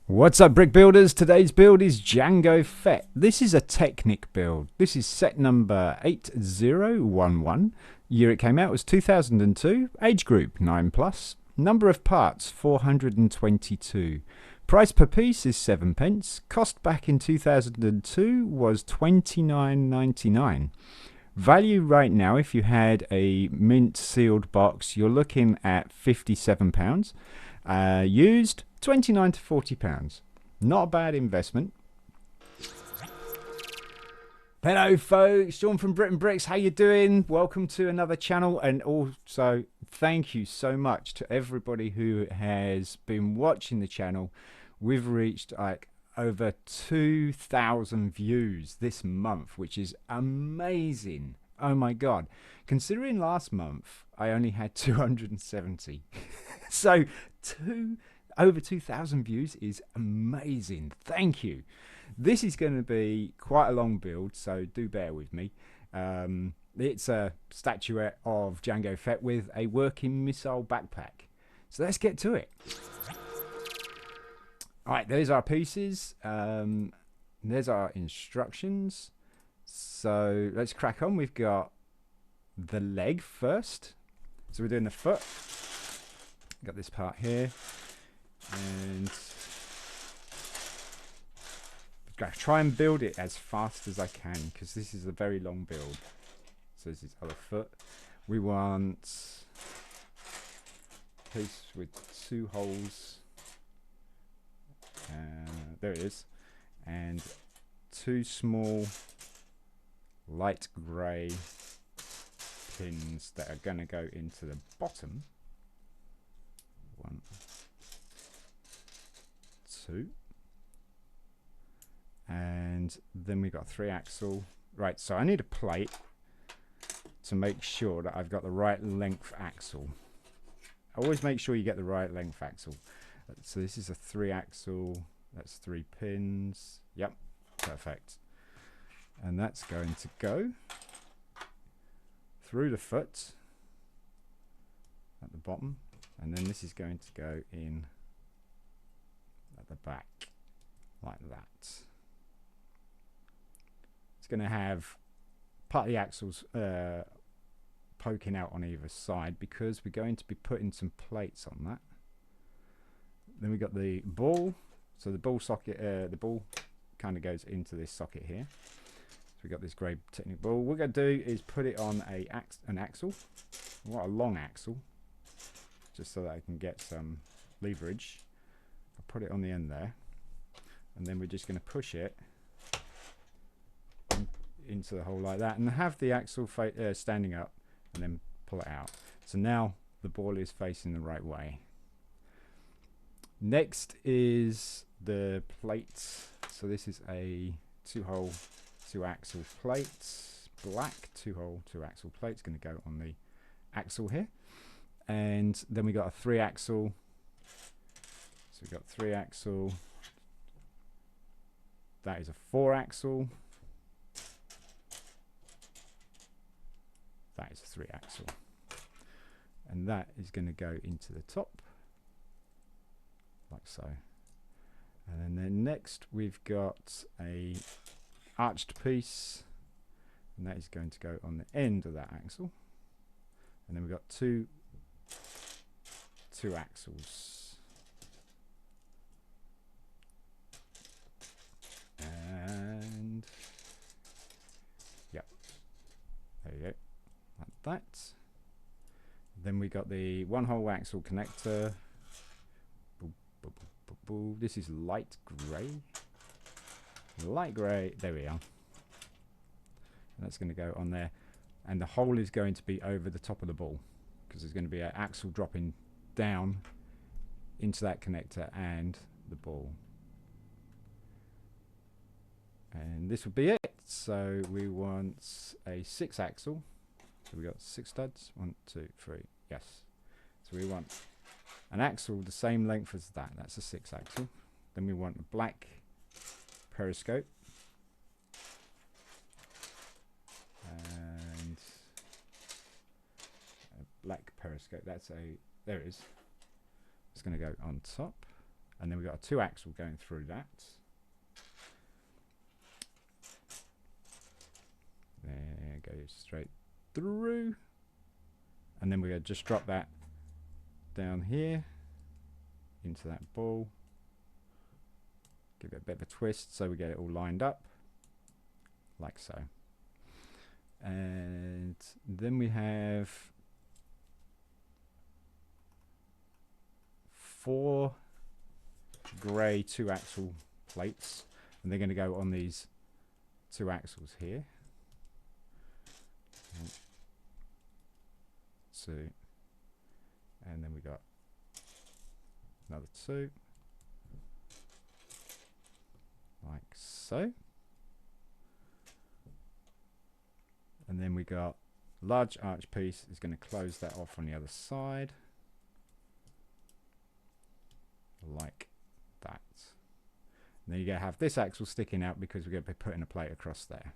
What's up, brick builders? Today's build is Django Fett. This is a Technic build. This is set number 8011. Year it came out was 2002. Age group 9+. Number of parts 422. Price per piece is 7 pence. Cost back in 2002 was 29.99. Value right now, if you had a mint sealed box, you're looking at £57. Used, 29 to £40. Not a bad investment. Hello folks, Shaun from BRIT'N Bricks. How you doing? Welcome to another channel, and also thank you so much to everybody who has been watching the channel. We've reached like over 2,000 views this month, which is amazing. Oh my god, considering last month I only had 270. So over 2,000 views is amazing. Thank you. This is going to be quite a long build, so do bear with me. It's a statuette of Django Fett with a working missile backpack. So let's get to it. Alright, there's our pieces. There's our instructions. So let's crack on. We've got the leg first. So we're doing the foot. Got this part here. And I'm going to try and build it as fast as I can, because this is a very long build. So this is other foot. We want a piece with 2 holes. There it is. And 2 small light grey pins that are going to go into the bottom. 1, 2, and then we got 3 axle. Right, so I need a plate to make sure that I've got the right length axle. Always make sure you get the right length axle. So this is a 3 axle. That's 3 pins. Yep, perfect. And that's going to go through the foot at the bottom, and then this is going to go in at the back like that. It's going to have part of the axles poking out on either side, because we're going to be putting some plates on that. Then we got the ball. So the ball socket, the ball kind of goes into this socket here. So we got this grey Technic ball. What we're going to do is put it on an axle. What a long axle, just so that I can get some leverage. I'll put it on the end there, and then we're just going to push it into the hole like that, and have the axle standing up, and then pull it out. So now the ball is facing the right way. Next is the plates. So this is a 2-hole 2-axle plate, black 2-hole 2-axle plate. It's going to go on the axle here. And then we got a 3-axle. So we've got 3-axle. That is a 4-axle. That is a 3-axle. And that is going to go into the top, like so. And then next we've got a arched piece, and that is going to go on the end of that axle. And then we've got two axles. And yep, there you go, like that. Then we got the 1-hole axle connector. This is light grey. Light grey, there we are. And that's going to go on there. And the hole is going to be over the top of the ball, because there's going to be an axle dropping down into that connector and the ball. And this will be it. So we want a 6-axle. So we got 6 studs. 1, 2, 3. Yes. So we want an axle the same length as that. That's a 6-axle. Then we want a black periscope. And a black periscope. That's a, there it is. It's going to go on top. and then we've got a 2 axle going through that. There, goes straight through, and then we're going to just drop that down here into that ball, give it a bit of a twist so we get it all lined up like so. And then we have 4 grey 2 axle plates, and they're going to go on these 2 axles here. 2, and then we got another 2 like so, and then we got large arch piece is going to close that off on the other side like that. And then you're going to have this axle sticking out because we're going to be putting a plate across there.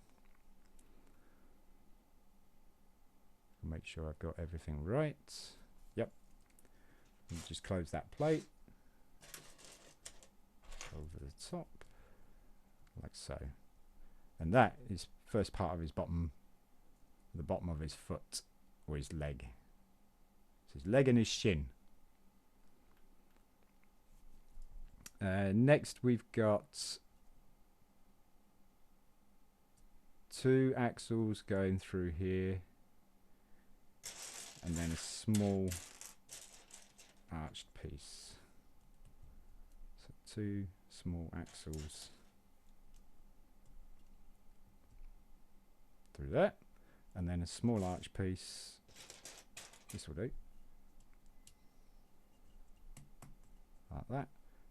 Make sure I've got everything right. Yep. And just close that plate over the top like so. And that is first part of his bottom, the bottom of his foot or his leg. So his leg and his shin. Next we've got 2 axles going through here, and then a small arched piece. So 2 small axles through that, and then a small arch piece. This will do, like that,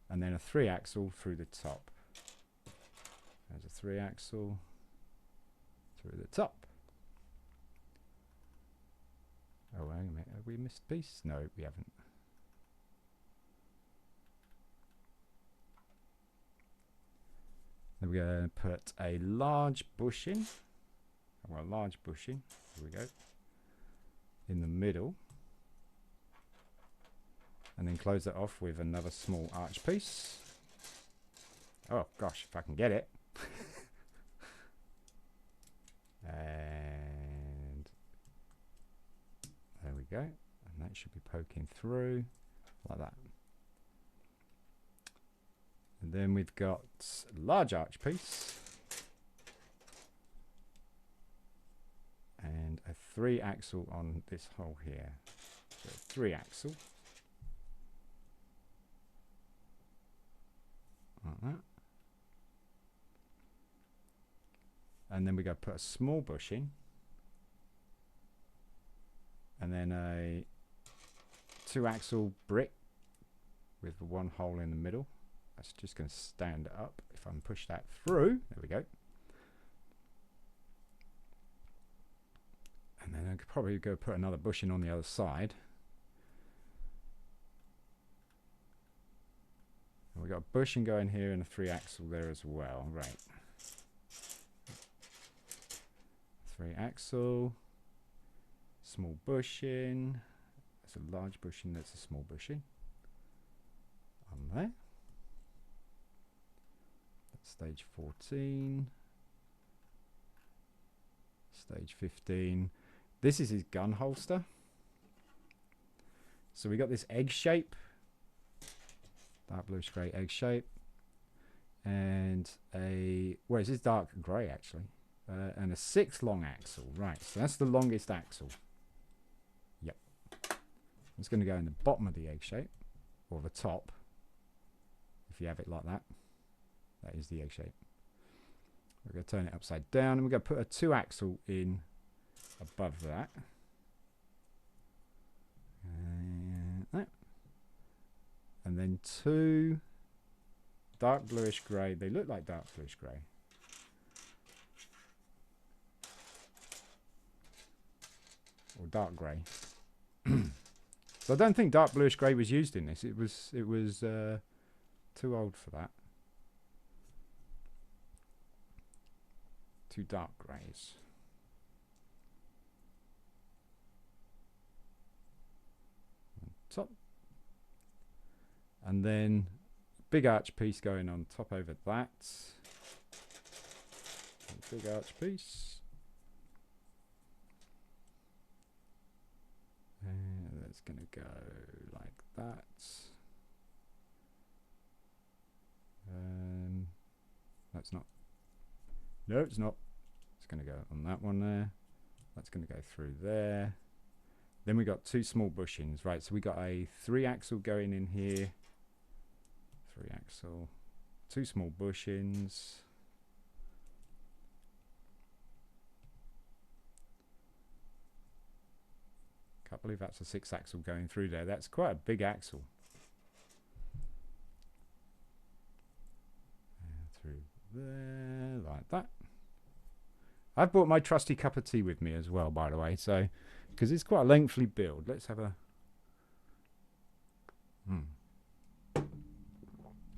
and then a 3 axle through the top. There's a 3 axle through the top. Oh, wait a minute, have we missed a piece? No, we haven't. Then we're going to put a large bushing. Well, a large bushing. Here we go. In the middle. And then close that off with another small arch piece. Oh gosh, if I can get it. And there we go. And that should be poking through like that. And then we've got a large arch piece and a 3 axle on this hole here. So 3 axle. Like that. And then we're going to put a small bushing, and then a 2 axle brick with 1 hole in the middle. That's just going to stand up. If I can push that through, there we go. And then I could probably go put another bushing on the other side. And we've got a bushing going here and a 3 axle there as well. Right. 3 axle, small bushing. There's a large bushing, there's a small bushing on there. That's stage 14. Stage 15. This is his gun holster. So we got this egg shape, dark bluish grey egg shape, and a, well, this is dark grey actually. And a 6 long axle, right? So that's the longest axle. Yep. It's going to go in the bottom of the egg shape, or the top, if you have it like that. That is the egg shape. We're going to turn it upside down, and we're going to put a 2 axle in above that. And then 2 dark bluish grey. They look like dark bluish grey. Or dark grey. So I don't think dark bluish grey was used in this. It was too old for that. 2 dark greys. On top. And then big arch piece going on top over that. Big arch piece. And that's going to go like that. That's not. No, it's not. It's going to go on that one there. That's going to go through there. Then we got two small bushings, right? So we got a 3-axle going in here. 3-axle. Two small bushings. Can't believe that's a 6-axle going through there. That's quite a big axle. And through there, like that. I've brought my trusty cup of tea with me as well, by the way, so because it's quite a lengthy build. Let's have a.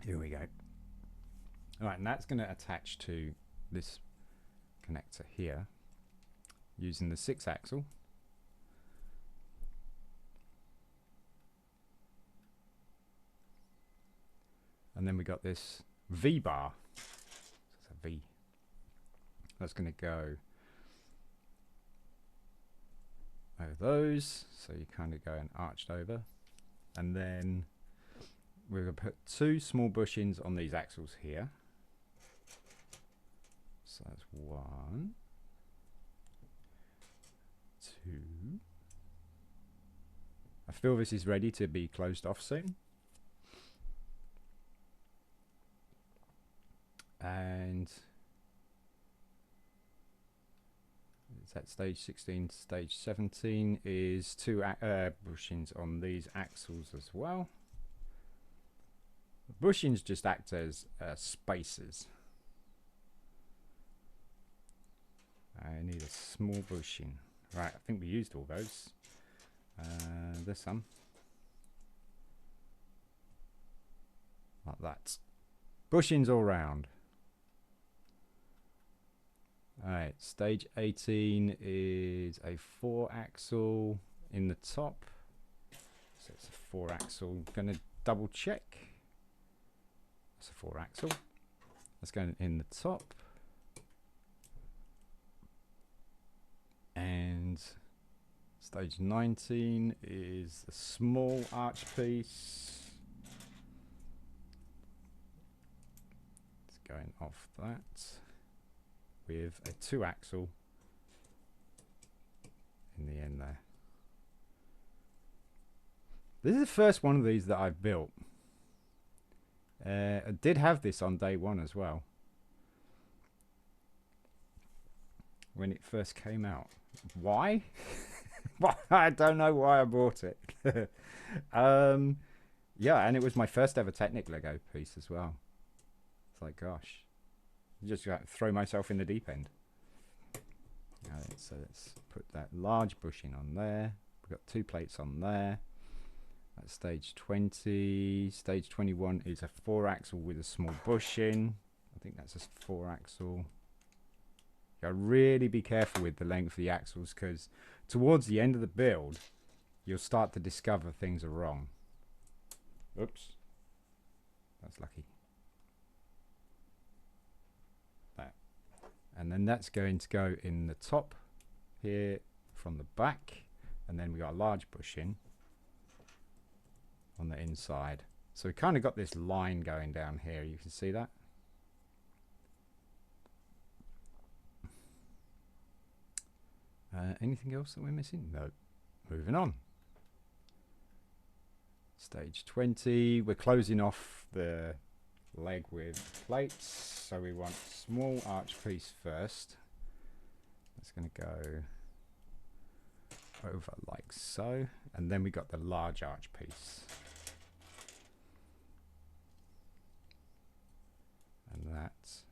Here we go. All right, and that's going to attach to this connector here using the 6-axle. And then we got this V-bar. It's a V. That's going to go over those. So you kind of go and arched over. And then we're going to put two small bushings on these axles here. So that's 1, 2. I feel this is ready to be closed off soon. And it's at stage 16. Stage 17 is two bushings on these axles as well. The bushings just act as spacers. I need a small bushing. Right, I think we used all those. There's some. Like that. Bushings all round. Alright, stage 18 is a 4-axle in the top. So it's a 4-axle. Gonna double check. That's a 4-axle. That's going in the top. And stage 19 is a small arch piece. It's going off that. With a 2-axle in the end there. This is the first one of these that I've built. I did have this on day one as well. When it first came out. Why? I don't know why I bought it. Yeah, and it was my first ever Technic Lego piece as well. It's like, gosh. Just throw myself in the deep end. Right, so let's put that large bushing on there. We've got 2 plates on there. That's stage 20. Stage 21 is a 4-axle with a small bushing. I think that's a 4-axle. You gotta really be careful with the length of the axles, because towards the end of the build, you'll start to discover things are wrong. Oops. That's lucky. And then that's going to go in the top here from the back, and then we got a large bushing on the inside. So we kind of got this line going down here. You can see that. Anything else that we're missing? No. Moving on. Stage 20. We're closing off the leg with plates, so we want small arch piece first. That's going to go over like so, and then we got the large arch piece, and that's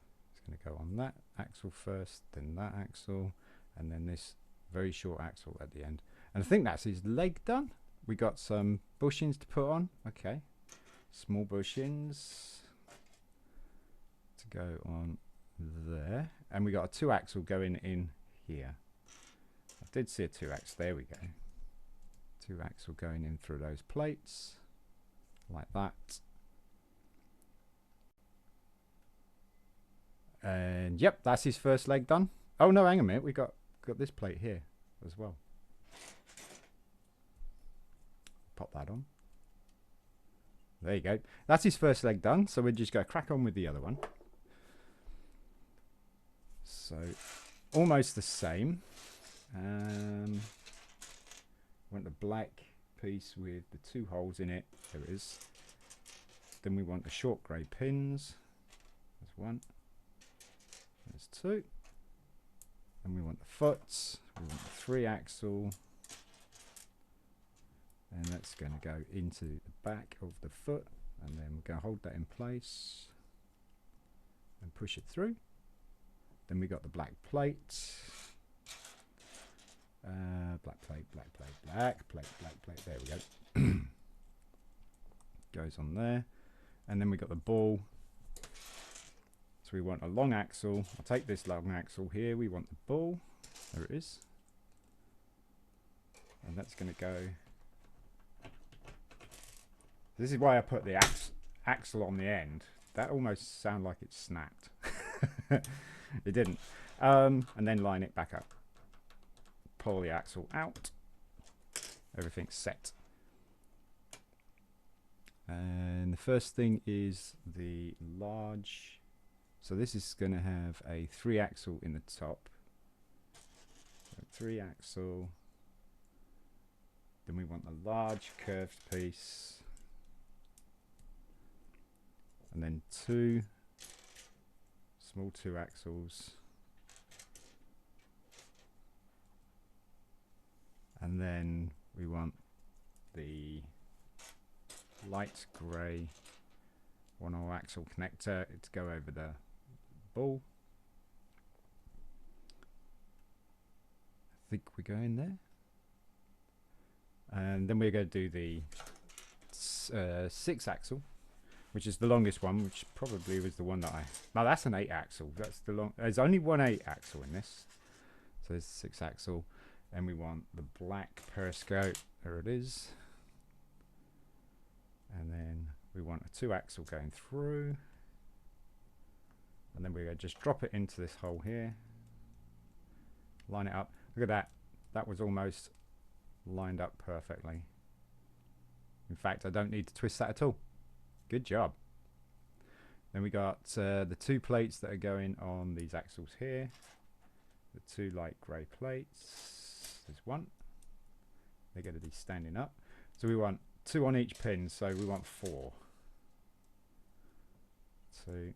going to go on that axle first, then that axle, and then this very short axle at the end. And I think that's his leg done. We got some bushings to put on. Okay, small bushings to go on there, and we got a 2-axle going in here. I did see a 2-axle. There we go. 2-axle going in through those plates like that. And yep, that's his first leg done. Oh no, hang a minute, we got this plate here as well. Pop that on. There you go. That's his first leg done. So we're just going to crack on with the other one. So almost the same. Want the black piece with the 2 holes in it. There it is. Then we want the short grey pins. There's 1. There's 2. And we want the foots. We want the 3 axle. And that's going to go into the back of the foot. And then we're going to hold that in place and push it through. Then we got the black plate. Black plate, black plate, black plate, black plate. There we go. Goes on there. And then we got the ball. So we want a long axle. I'll take this long axle here. We want the ball. There it is. And that's going to go. This is why I put the axle on the end. That almost sounded like it snapped. It didn't. And then line it back up. Pull the axle out. Everything's set. And the first thing is the large. So this is going to have a 3 axle in the top. So 3 axle. Then we want the large curved piece. And then 2 small 2 axles. And then we want the light grey 1/0 axle connector to go over the ball. I think we're going there. And then we're going to do the 6 axle, which is the longest one, which probably was the one that I... No, that's an 8 axle. That's the long... There's only one 8 axle in this. So there's 6 axle. And we want the black periscope. There it is. And then we want a 2 axle going through. And then we're going to just drop it into this hole here. Line it up. Look at that. That was almost lined up perfectly. In fact, I don't need to twist that at all. Good job. Then we got the 2 plates that are going on these axles here. The 2 light grey plates. There's 1. They're going to be standing up. So we want 2 on each pin, so we want 4. 2.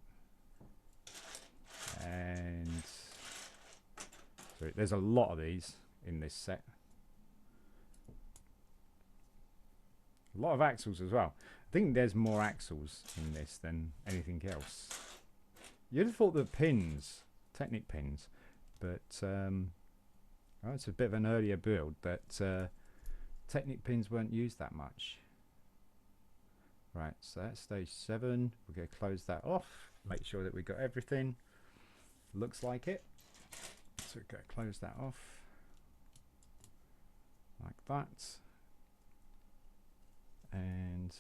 And so there's a lot of these in this set. A lot of axles as well. I think there's more axles in this than anything else. You'd have thought the pins, Technic pins, but oh, it's a bit of an earlier build that Technic pins weren't used that much. Right, so that's stage 7. We're going to close that off. Make sure that we got everything. Looks like it. So we're going to close that off. Like that. And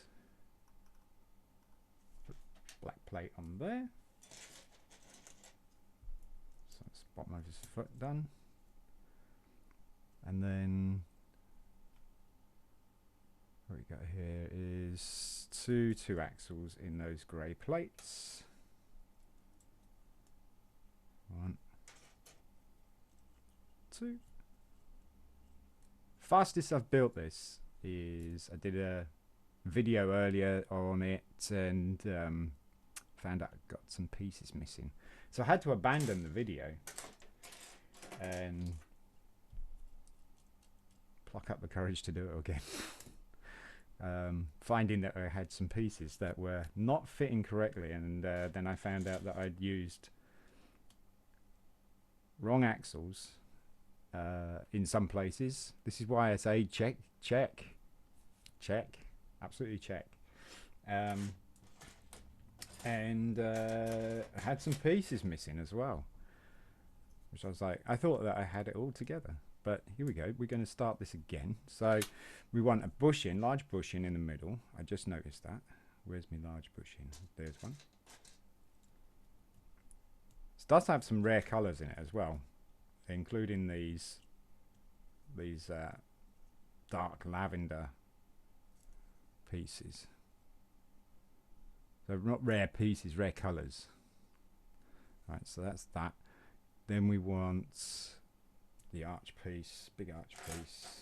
put black plate on there. So that's bottom of his foot done. And then what we got here is 2 axles in those grey plates. 1, 2. Fastest I've built this is I did a video earlier on it and found out I got some pieces missing. So I had to abandon the video and pluck up the courage to do it again. Finding that I had some pieces that were not fitting correctly, and then I found out that I'd used wrong axles in some places. This is why I say check, absolutely check. And I had some pieces missing as well, which I was like, I thought that I had it all together. But here we go, we're going to start this again. So we want a bushing, large bushing in the middle. I just noticed that. Where's my large bushing? There's one. It does have some rare colours in it as well, including these dark lavender pieces. So not rare pieces, rare colours. Right, so that's that. Then we want the arch piece, big arch piece.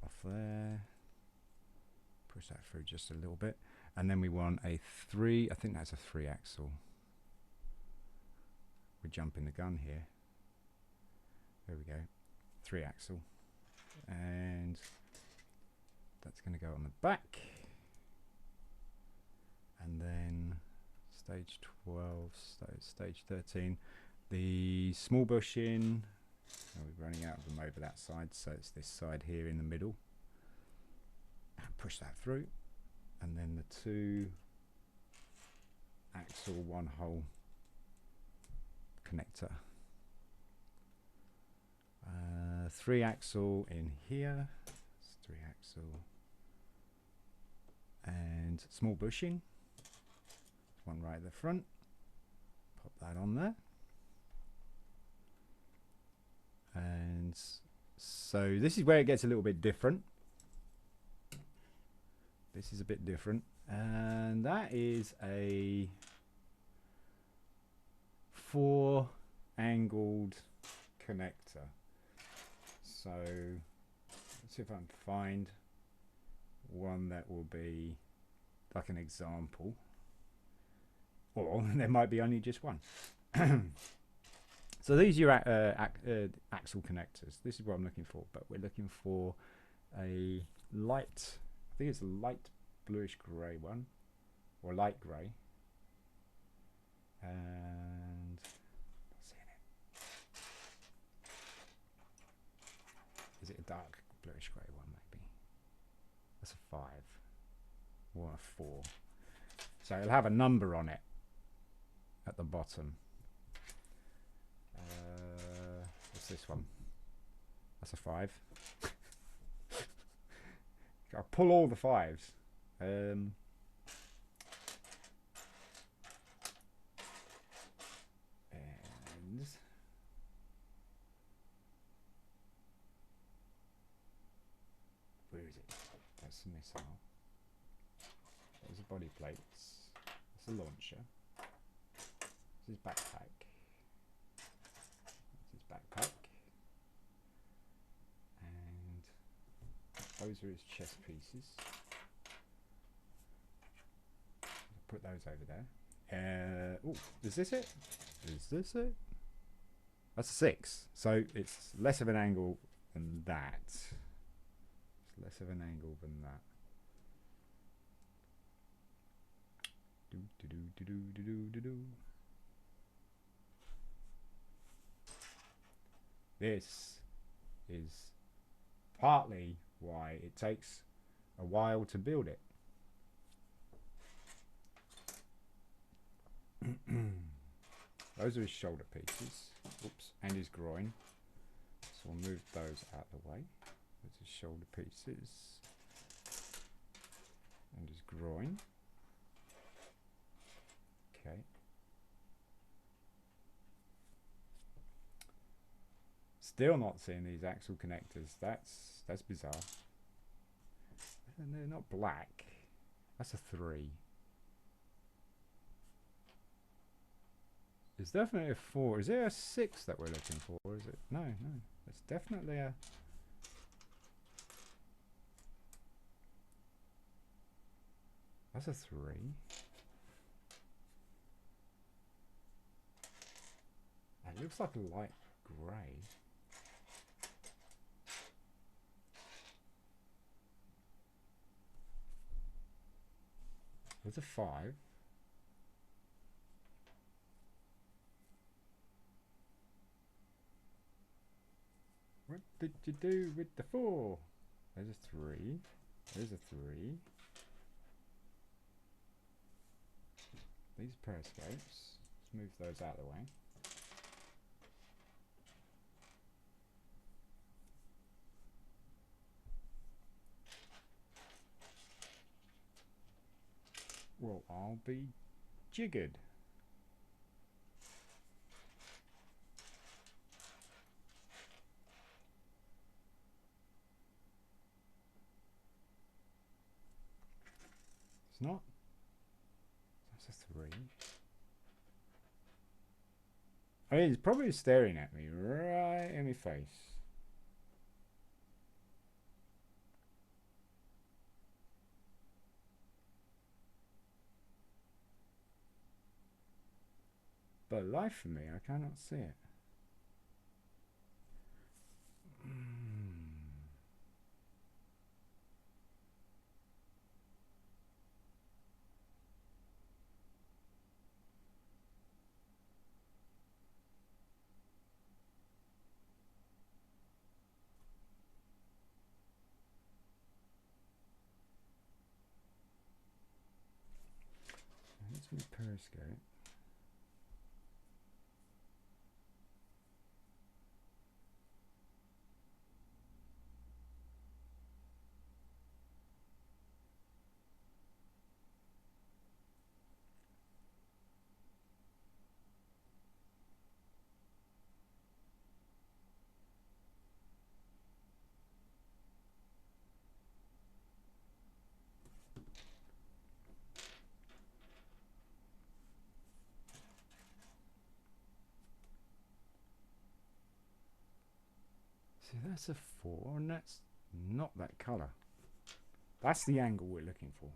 Off there. Push that through just a little bit. And then we want a 3, I think that's a 3 axle. We're jumping the gun here. There we go. 3 axle. And that's going to go on the back. And then stage 12, stage 13. The small bushing. Oh, we're running out of them over that side, so it's this side here in the middle. Push that through. And then the 2 axle 1 hole connector. 3 axle in here. It's 3 axle. And small bushing. One right at the front. Pop that on there. And so this is where it gets a little bit different. This is a bit different, and that is a 4 angled connector. So let's see if I can find one that will be like an example, or there might be only just one. So these are your axle connectors. This is what I'm looking for, but we're looking for a light, I think it's a light bluish grey one, or light grey. And not seeing it. Is it a dark bluish grey one? Maybe that's a 5 or a 4. So it'll have a number on it at the bottom. What's this one? That's a 5. I'll pull all the 5s. And where is it? That's the missile. Those are body plates. That's a launcher. This is backpack. This is backpack. And those are his chest pieces. Put those over there. Oh, is this it? Is this it? That's a 6. So it's less of an angle than that. It's less of an angle than that. Do do do do do do do do. This is partly why it takes a while to build it. Those are his shoulder pieces. Oops, and his groin. So we'll move those out of the way. There's his shoulder pieces. And his groin. Okay. Still not seeing these axle connectors. That's bizarre. And they're not black. That's a 3. It's definitely a 4. Is there a 6 that we're looking for? Or is it? No, no. It's definitely a... That's a 3. It looks like a light grey. There's a 5. What did you do with the 4? There's a 3. There's a 3. These periscopes. Let's move those out of the way. Well, I'll be jiggered. It's not. That's a 3. I mean, he's probably staring at me right in my face. But life for me, I cannot see it. That's my periscope. See, that's a 4, and that's not that colour. That's the angle we're looking for.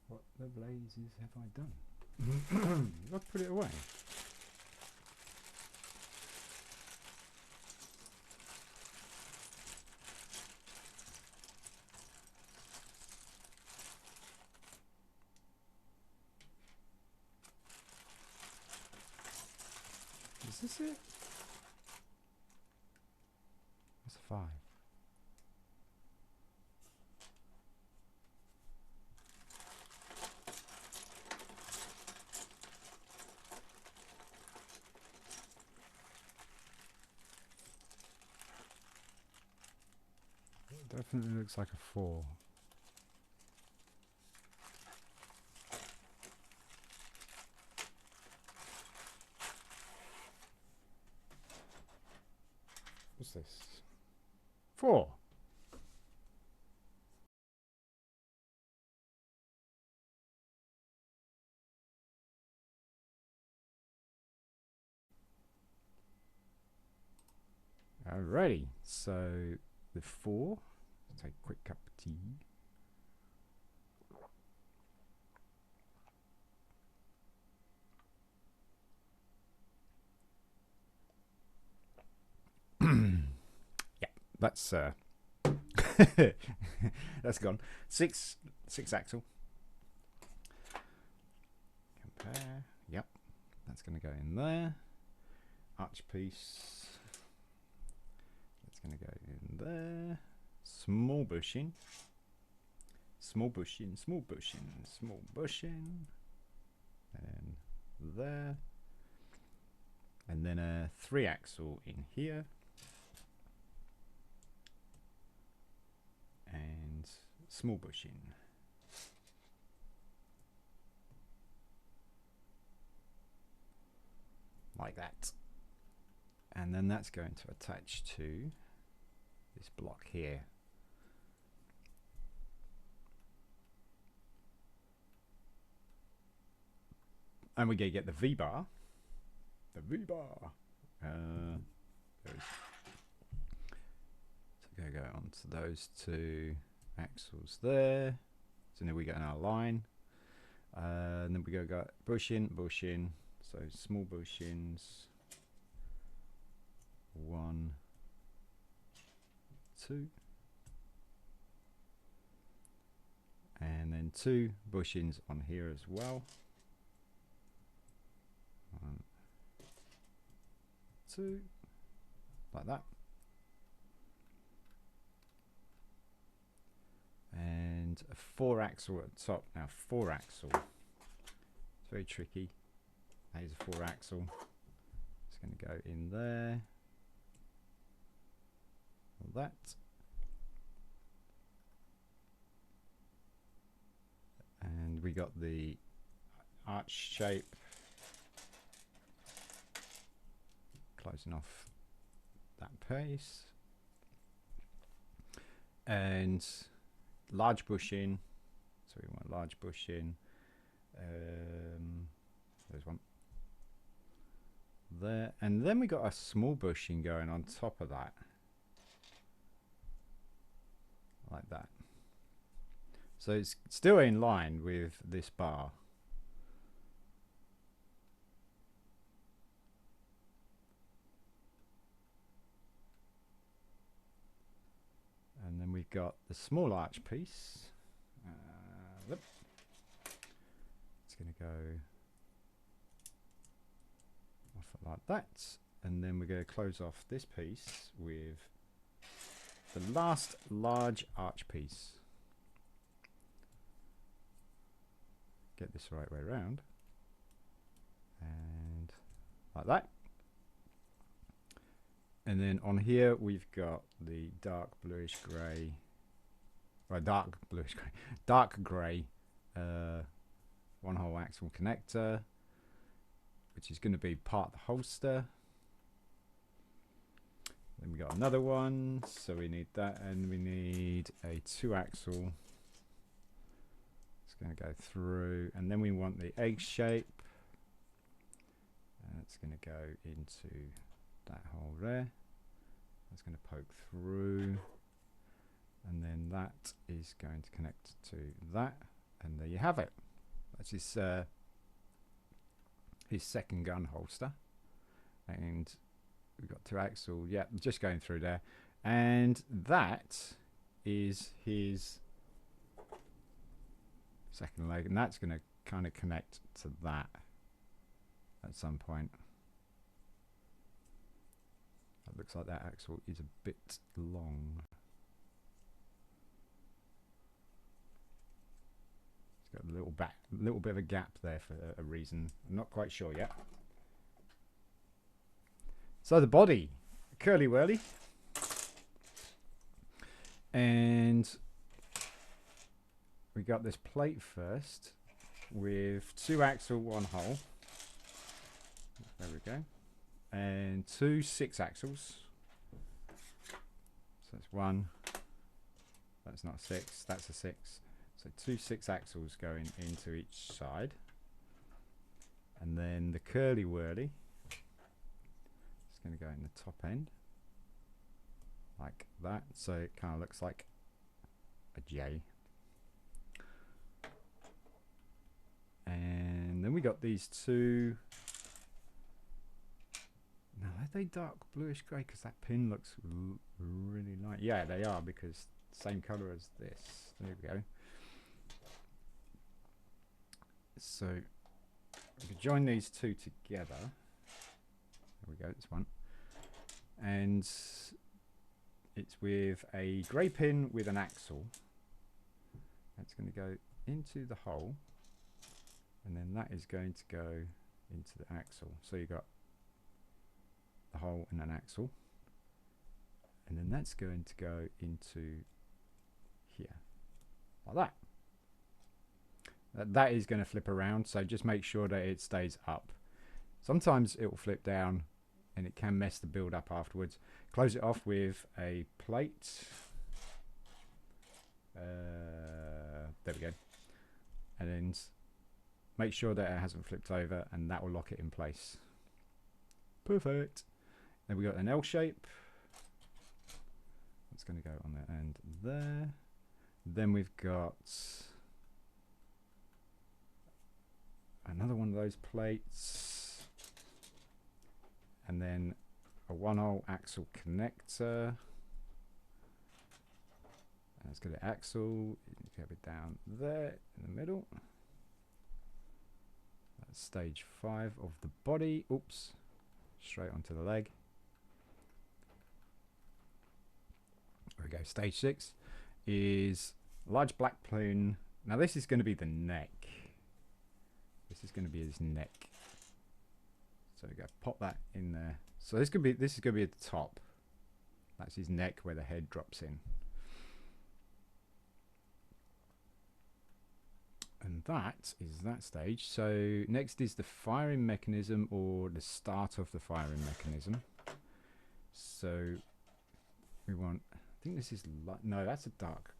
What the blazes have I done? Let's put it away. Is this it? That's a 5. It definitely looks like a 4. What's this? 4. Alrighty, so the 4. Let's take a quick cup of tea. Yeah, that's that's gone. 6 axle. Compare. Yep, that's going to go in there. Arch piece. That's going to go in there. Small bushing. Small bushing. Small bushing. Small bushing. And there. And then a 3 axle in here. And small bushing. Like that. And then that's going to attach to this block here. And we're going to get the V-bar. The V-bar. So we're going to go onto those 2 axles there. So now we get in our line. And then we go bushing, bushing. So small bushings. 1, 2. And then 2 bushings on here as well. 1, 2. Like that. And a 4 axle at the top. Now 4 axle. It's very tricky. Here's a 4 axle. It's going to go in there. Like that. we got the arch shape, closing off that piece, and large bushing. So we want large bushing. There's one there, and then we got a small bushing going on top of that, like that. So it's still in line with this bar. And then we've got the small arch piece. It's going to go off like that. And then we're going to close off this piece with the last large arch piece. Get this the right way around. And like that. And then on here we've got the dark bluish grey, or dark bluish grey, dark grey one hole axle connector, which is going to be part of the holster. Then we got another one, so we need that, and we need a 2-axle. It's going to go through, and then we want the egg shape, and it's going to go into that hole there. That's going to poke through, and then that is going to connect to that, and there you have it. That's his second gun holster, and we've got 2-axle. Yeah, just going through there, and that is his second leg, and that's going to kind of connect to that at some point. It looks like that axle is a bit long. It's got a little bit of a gap there for a reason. I'm not quite sure yet. So the body, curly whirly, and we got this plate first with 2-axle 1 hole. There we go. And 2 6-axles. So that's 1. That's not 6. That's a 6. So 2 6-axles going into each side. And then the curly whirly is going to go in the top end, like that. So it kind of looks like a J. And then we got these 2. Now, are they dark bluish grey? Because that pin looks really light. Yeah, they are, because same colour as this. There we go. So we could join these 2 together. There we go, this one. And it's with a grey pin with an axle. That's going to go into the hole, and then that is going to go into the axle. So you got the hole and an axle, and then that's going to go into here, like that. That is going to flip around, so just make sure that it stays up. Sometimes it will flip down and it can mess the build up afterwards. Close it off with a plate. There we go. And then make sure that it hasn't flipped over, and that will lock it in place. Perfect. Then we got an L shape. That's going to go on the end there. Then we've got another one of those plates, and then a 1-hole axle connector. And it's got an axle. You can have it down there in the middle. That's stage 5 of the body. Oops, straight onto the leg. There we go. Stage 6 is large black plume. Now this is going to be the neck. This is going to be his neck. So we go, pop that in there. So this is going to be at the top. That's his neck where the head drops in. And that is that stage. So next is the firing mechanism, or the start of the firing mechanism. So we want, I think this is no, that's a dark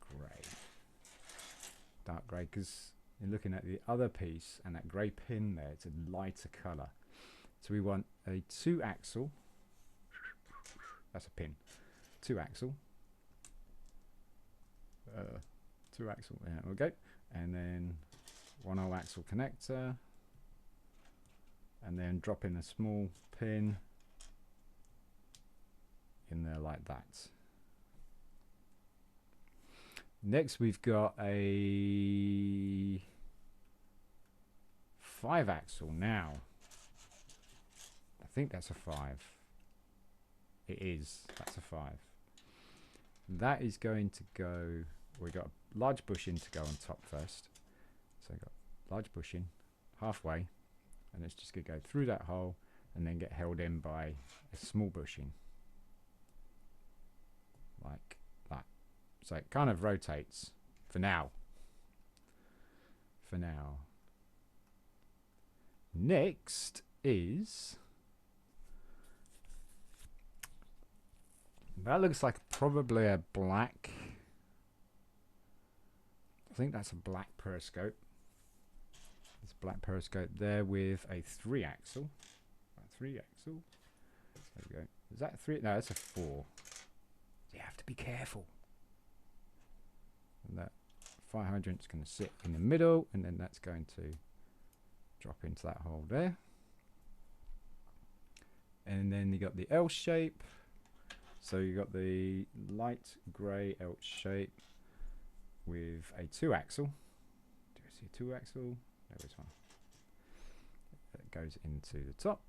grey, because you're looking at the other piece and that grey pin there, it's a lighter colour. So we want a 2-axle, that's a pin, 2-axle, 2-axle, there we go, and then 1 axle connector, and then drop in a small pin in there like that. Next we've got a 5-axle now. I think that's a 5. It is, that's a 5. That is going to go, we got a large bushing to go on top first. So we've got large bushing halfway, and it's just going to go through that hole and then get held in by a small bushing like that. So it kind of rotates for now. Next is, that looks like probably a black, I think that's a black periscope. It's a black periscope there with a 3-axle. 3-axle. There we go. Is that 3? No, that's a 4. You have to be careful. And that fire hydrant's going to sit in the middle, and then that's going to drop into that hole there. And then you got the L shape. So you got the light grey L shape with a 2-axle. Do you see 2-axle? There is one. That goes into the top,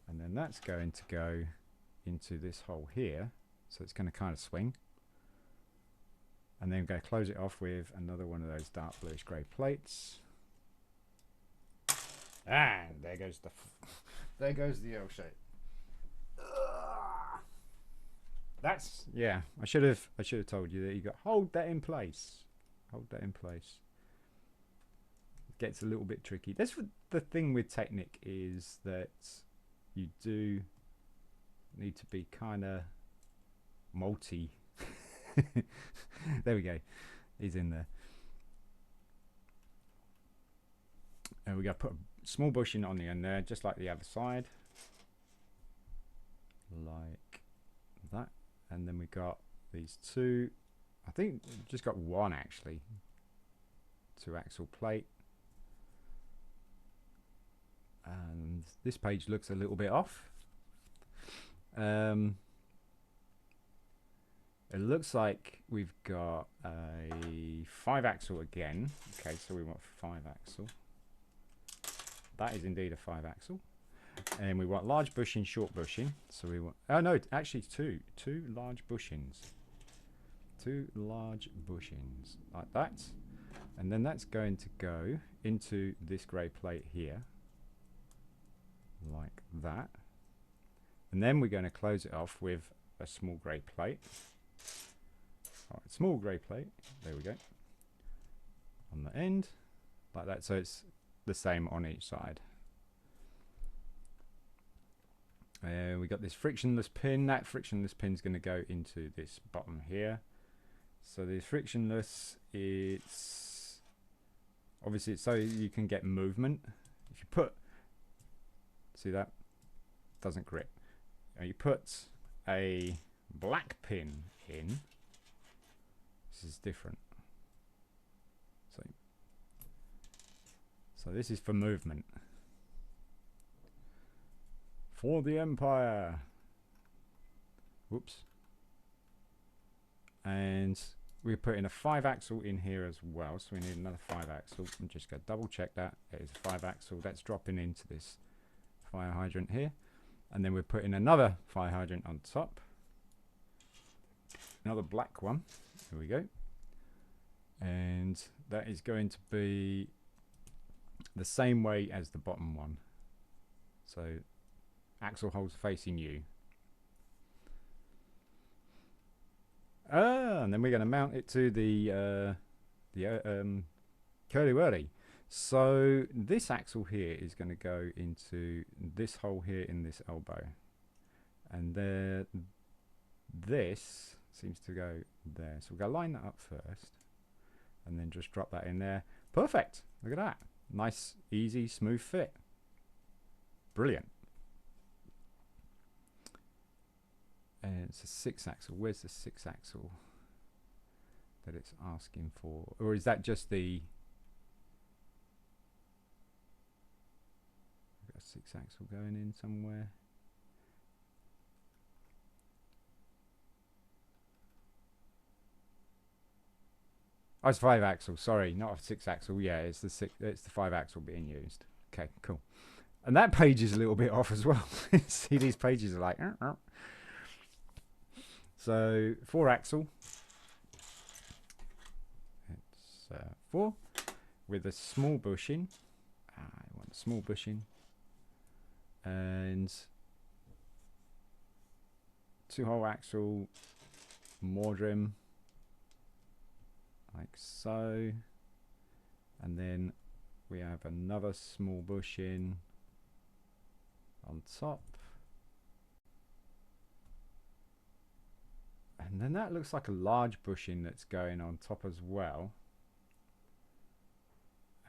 and then that's going to go into this hole here. So it's going to kind of swing, and then go close it off with another one of those dark bluish grey plates. And there goes the there goes the L shape. That's, yeah, I should have told you that you got hold that in place. Hold that in place. It gets a little bit tricky. That's what the thing with Technic is, that you do need to be kind of multi. There we go. He's in there. And we got to put a small bushing on the end there, just like the other side, like that. And then we got these 2. I think we've just got 1 actually. 2-axle plate. And this page looks a little bit off. It looks like we've got a 5-axle again. Okay, so we want 5-axle. That is indeed a 5-axle. And we want large bushing, short bushing. So we want, oh no, actually two large bushings. 2 large bushings like that. And then that's going to go into this grey plate here, like that. And then we're going to close it off with a small grey plate. All right, small grey plate, there we go, on the end, like that. So it's the same on each side. We got this frictionless pin. That frictionless pin is going to go into this bottom here. So the frictionless, it's obviously it's so you can get movement. If you put, see that doesn't grip. You put a black pin in. This is different. So this is for movement. For the Empire. Whoops. And we're putting a 5-axle in here as well, so we need another 5-axle. I'm just going to double check that. It is a 5-axle. That's dropping into this fire hydrant here. And then we're putting another fire hydrant on top. Another black one. Here we go. And that is going to be the same way as the bottom one. So axle holes facing you. And then we're going to mount it to the Curly whirly. So this axle here is going to go into this hole here in this elbow, and there, this seems to go there. So we're going to line that up first, and then just drop that in there. Perfect. Look at that. Nice, easy, smooth fit. Brilliant. And it's a 6-axle. Where's the 6-axle that it's asking for? Or is that just the... We've got a 6-axle going in somewhere. Oh, it's 5-axle. Sorry, not a 6-axle. Yeah, it's the 5-axle being used. Okay, cool. And that page is a little bit off as well. See, these pages are like... So 4-axle. It's 4 with a small bushing. I want a small bushing. And 2-hole axle, Mordrim, like so. And then we have another small bushing on top. And then that looks like a large bushing that's going on top as well.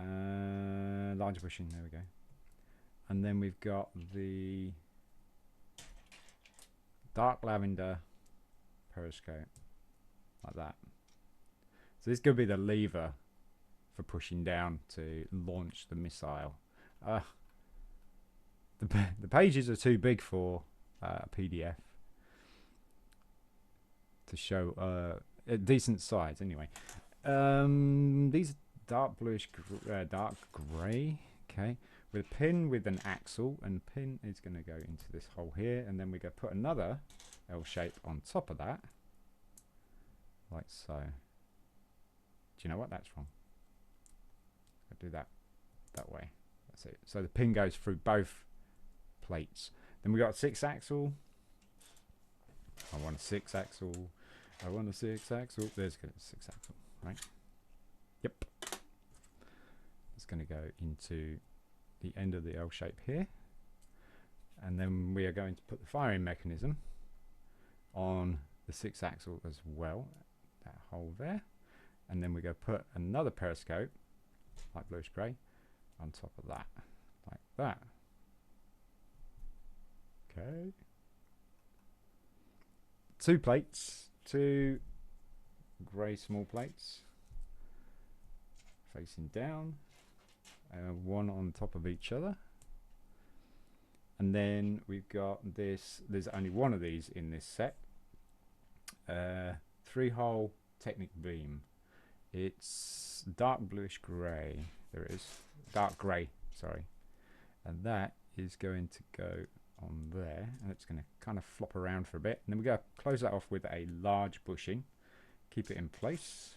Large bushing, there we go. And then we've got the dark lavender periscope, like that. So this could be the lever for pushing down to launch the missile. The pages are too big for a PDF to show a decent size. Anyway, these are dark bluish, dark grey. Okay, with a pin with an axle, and the pin is going to go into this hole here, and then we're going to put another L shape on top of that, like so. Do you know what that's from? I'll do that way. That's it. So the pin goes through both plates. Then we got a 6-axle. I want a 6-axle. I want a 6-axle. There's a 6-axle, right? Yep. It's going to go into the end of the L shape here. And then we are going to put the firing mechanism on the 6-axle as well. That hole there. And then we're going to put another periscope, like bluish grey, on top of that, like that. Okay. 2 plates, 2 grey small plates, facing down, one on top of each other. And then we've got this, there's only one of these in this set, 3-hole Technic beam. It's dark bluish grey. There it is. Dark grey, sorry. And that is going to go on there, and it's going to kind of flop around for a bit. And then we're going to close that off with a large bushing. Keep it in place,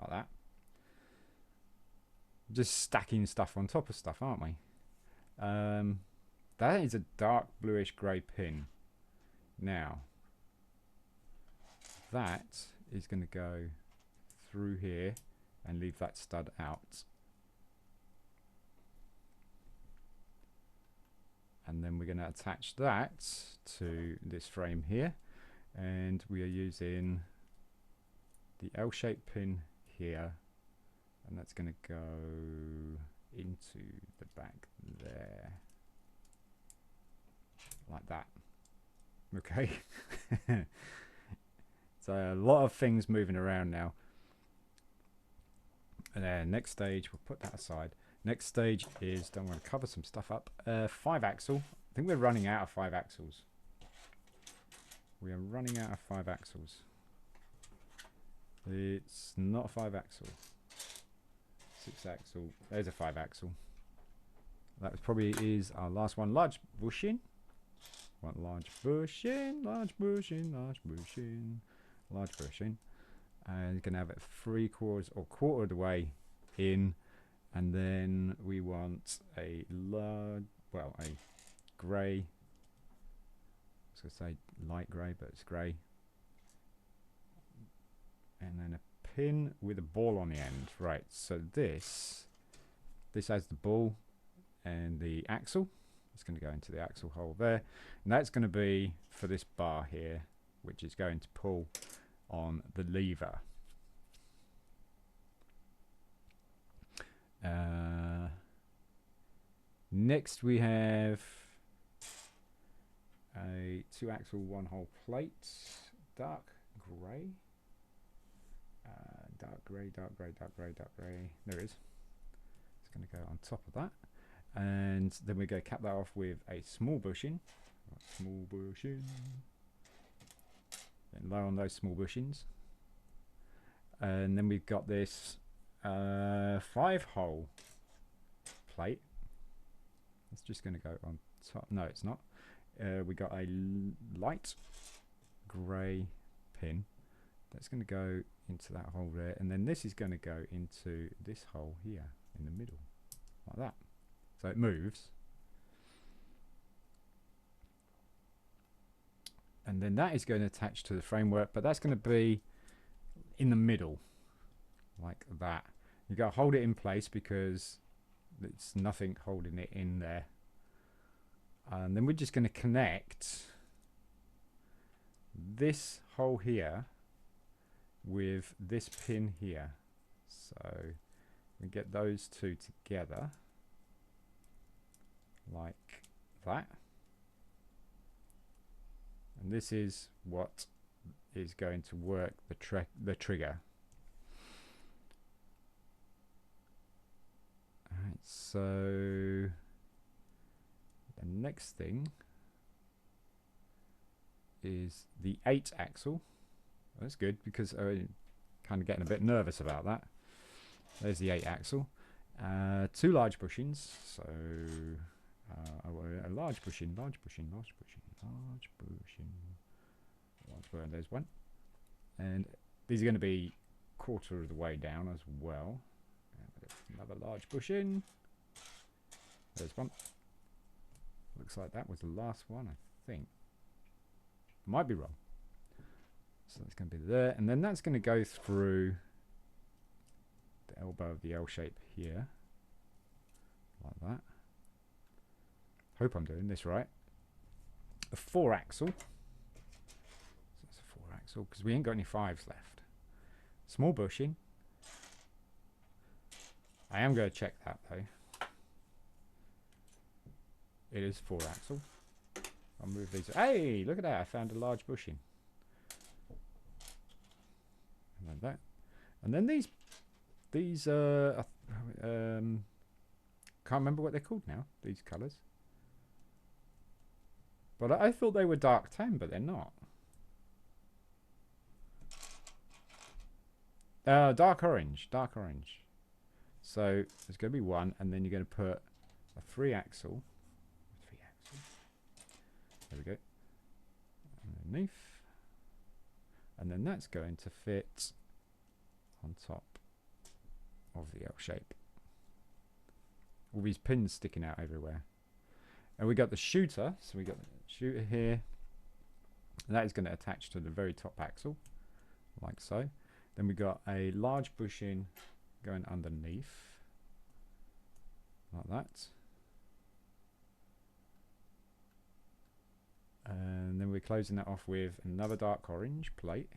like that. Just stacking stuff on top of stuff, aren't we? That is a dark bluish grey pin. Now, that is going to go through here and leave that stud out. And then we're going to attach that to this frame here, and we are using the L-shaped pin here, and that's going to go into the back there, like that. Okay. So a lot of things moving around now. And then next stage, we'll put that aside. Next stage is, don't want to cover some stuff up. 5-axle. I think we're running out of 5 axles. We are running out of 5 axles. It's not a 5-axle. 6-axle. There's a 5-axle. That probably is our last one. Large bushing. Want large bushing, large bushing, large bushing, large bushing. And you're going to have it 3/4 or quarter of the way in. And then we want a large, well, a grey. I was going to say light grey, but it's grey. And then a pin with a ball on the end. Right, so this has the ball and the axle. It's going to go into the axle hole there. And that's going to be for this bar here, which is going to pull on the lever. Next we have a 2-axle 1-hole plate, dark grey. Dark grey, dark grey, dark grey, dark grey. There it is. It's going to go on top of that. And then we're going to cap that off with a small bushing. Small bushing. Then low on those small bushings. And then we've got this 5-hole plate. It's just going to go on top. No, it's not. We got a light grey pin. That's going to go into that hole there. And then this is going to go into this hole here in the middle. Like that. So it moves. And then that is going to attach to the framework, but that's going to be in the middle, like that. You've got to hold it in place because there's nothing holding it in there. And then we're just going to connect this hole here with this pin here. So we get those two together like that. And this is what is going to work the trigger. Alright, so the next thing is the 8-axle. That's good because I'm kind of getting a bit nervous about that. There's the 8-axle. 2 large bushings. So a large bushing, large bushing, large bushing, large bushing, large bushing. There's one. And these are going to be 1/4 of the way down as well. Another large bushing. There's one. Looks like that was the last one, I think. Might be wrong. So that's going to be there. And then that's going to go through the elbow of the L shape here. Like that. Hope I'm doing this right. A 4-axle. So that's a 4-axle because we ain't got any 5s left. Small bushing. I am going to check that though. It is 4-axle. I'll move these. Hey, look at that! I found a large bushing. Like that. And then these can't remember what they're called now. These colours. But I thought they were dark tan, but they're not. Dark orange. Dark orange. So there's going to be one, and then you're going to put a 3-axle. There we go. Underneath. And then that's going to fit on top of the L shape. All these pins sticking out everywhere. And we got the shooter. So we got the shooter here. And that is going to attach to the very top axle. Like so. Then we got a large bushing going underneath. Like that. And then we're closing that off with another dark orange plate.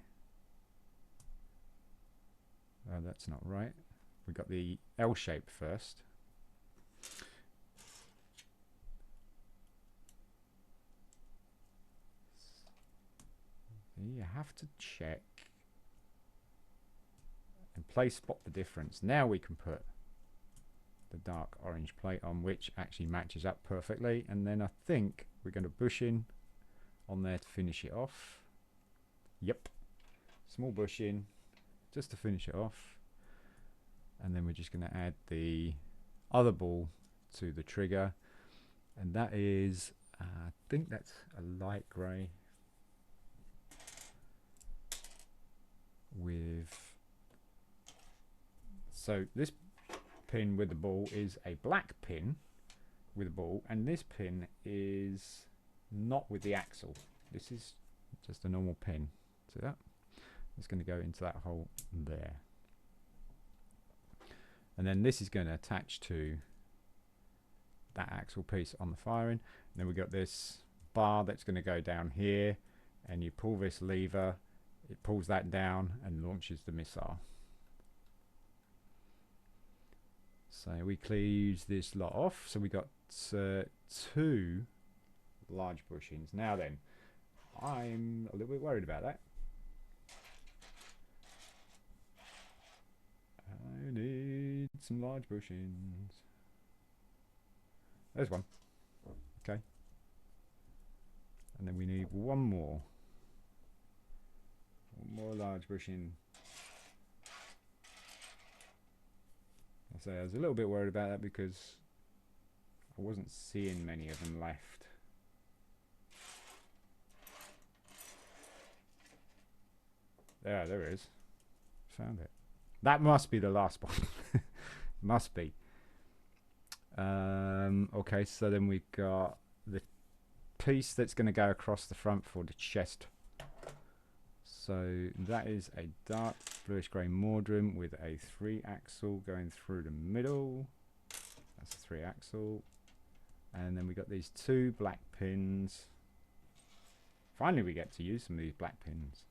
Oh, that's not right. We got the L shape first. You have to check and spot the difference. Now we can put the dark orange plate on, which actually matches up perfectly. And then I think we're going to bush in on there to finish it off. Yep. Small bushing just to finish it off. And then we're just going to add the other ball to the trigger. And that is, I think that's a light grey with, so this pin with the ball is a black pin with a ball, and this pin is not with the axle. This is just a normal pin. See that? It's going to go into that hole there. and then this is going to attach to that axle piece on the firing. And then we've got this bar that's going to go down here, and you pull this lever, it pulls that down and launches the missile. So we cleave this lot off. So we got 2 large bushings. Now then, I'm a little bit worried about that. I need some large bushings. There's one. Okay. And then we need one more. One more large bushing. I say I was a little bit worried about that because I wasn't seeing many of them left. There it is. Found it. That must be the last one. Must be. Okay, so then we've got the piece that's going to go across the front for the chest. So that is a dark bluish grey Mordrum with a 3-axle going through the middle. That's a 3-axle. And then we got these 2 black pins. Finally we get to use some of these black pins.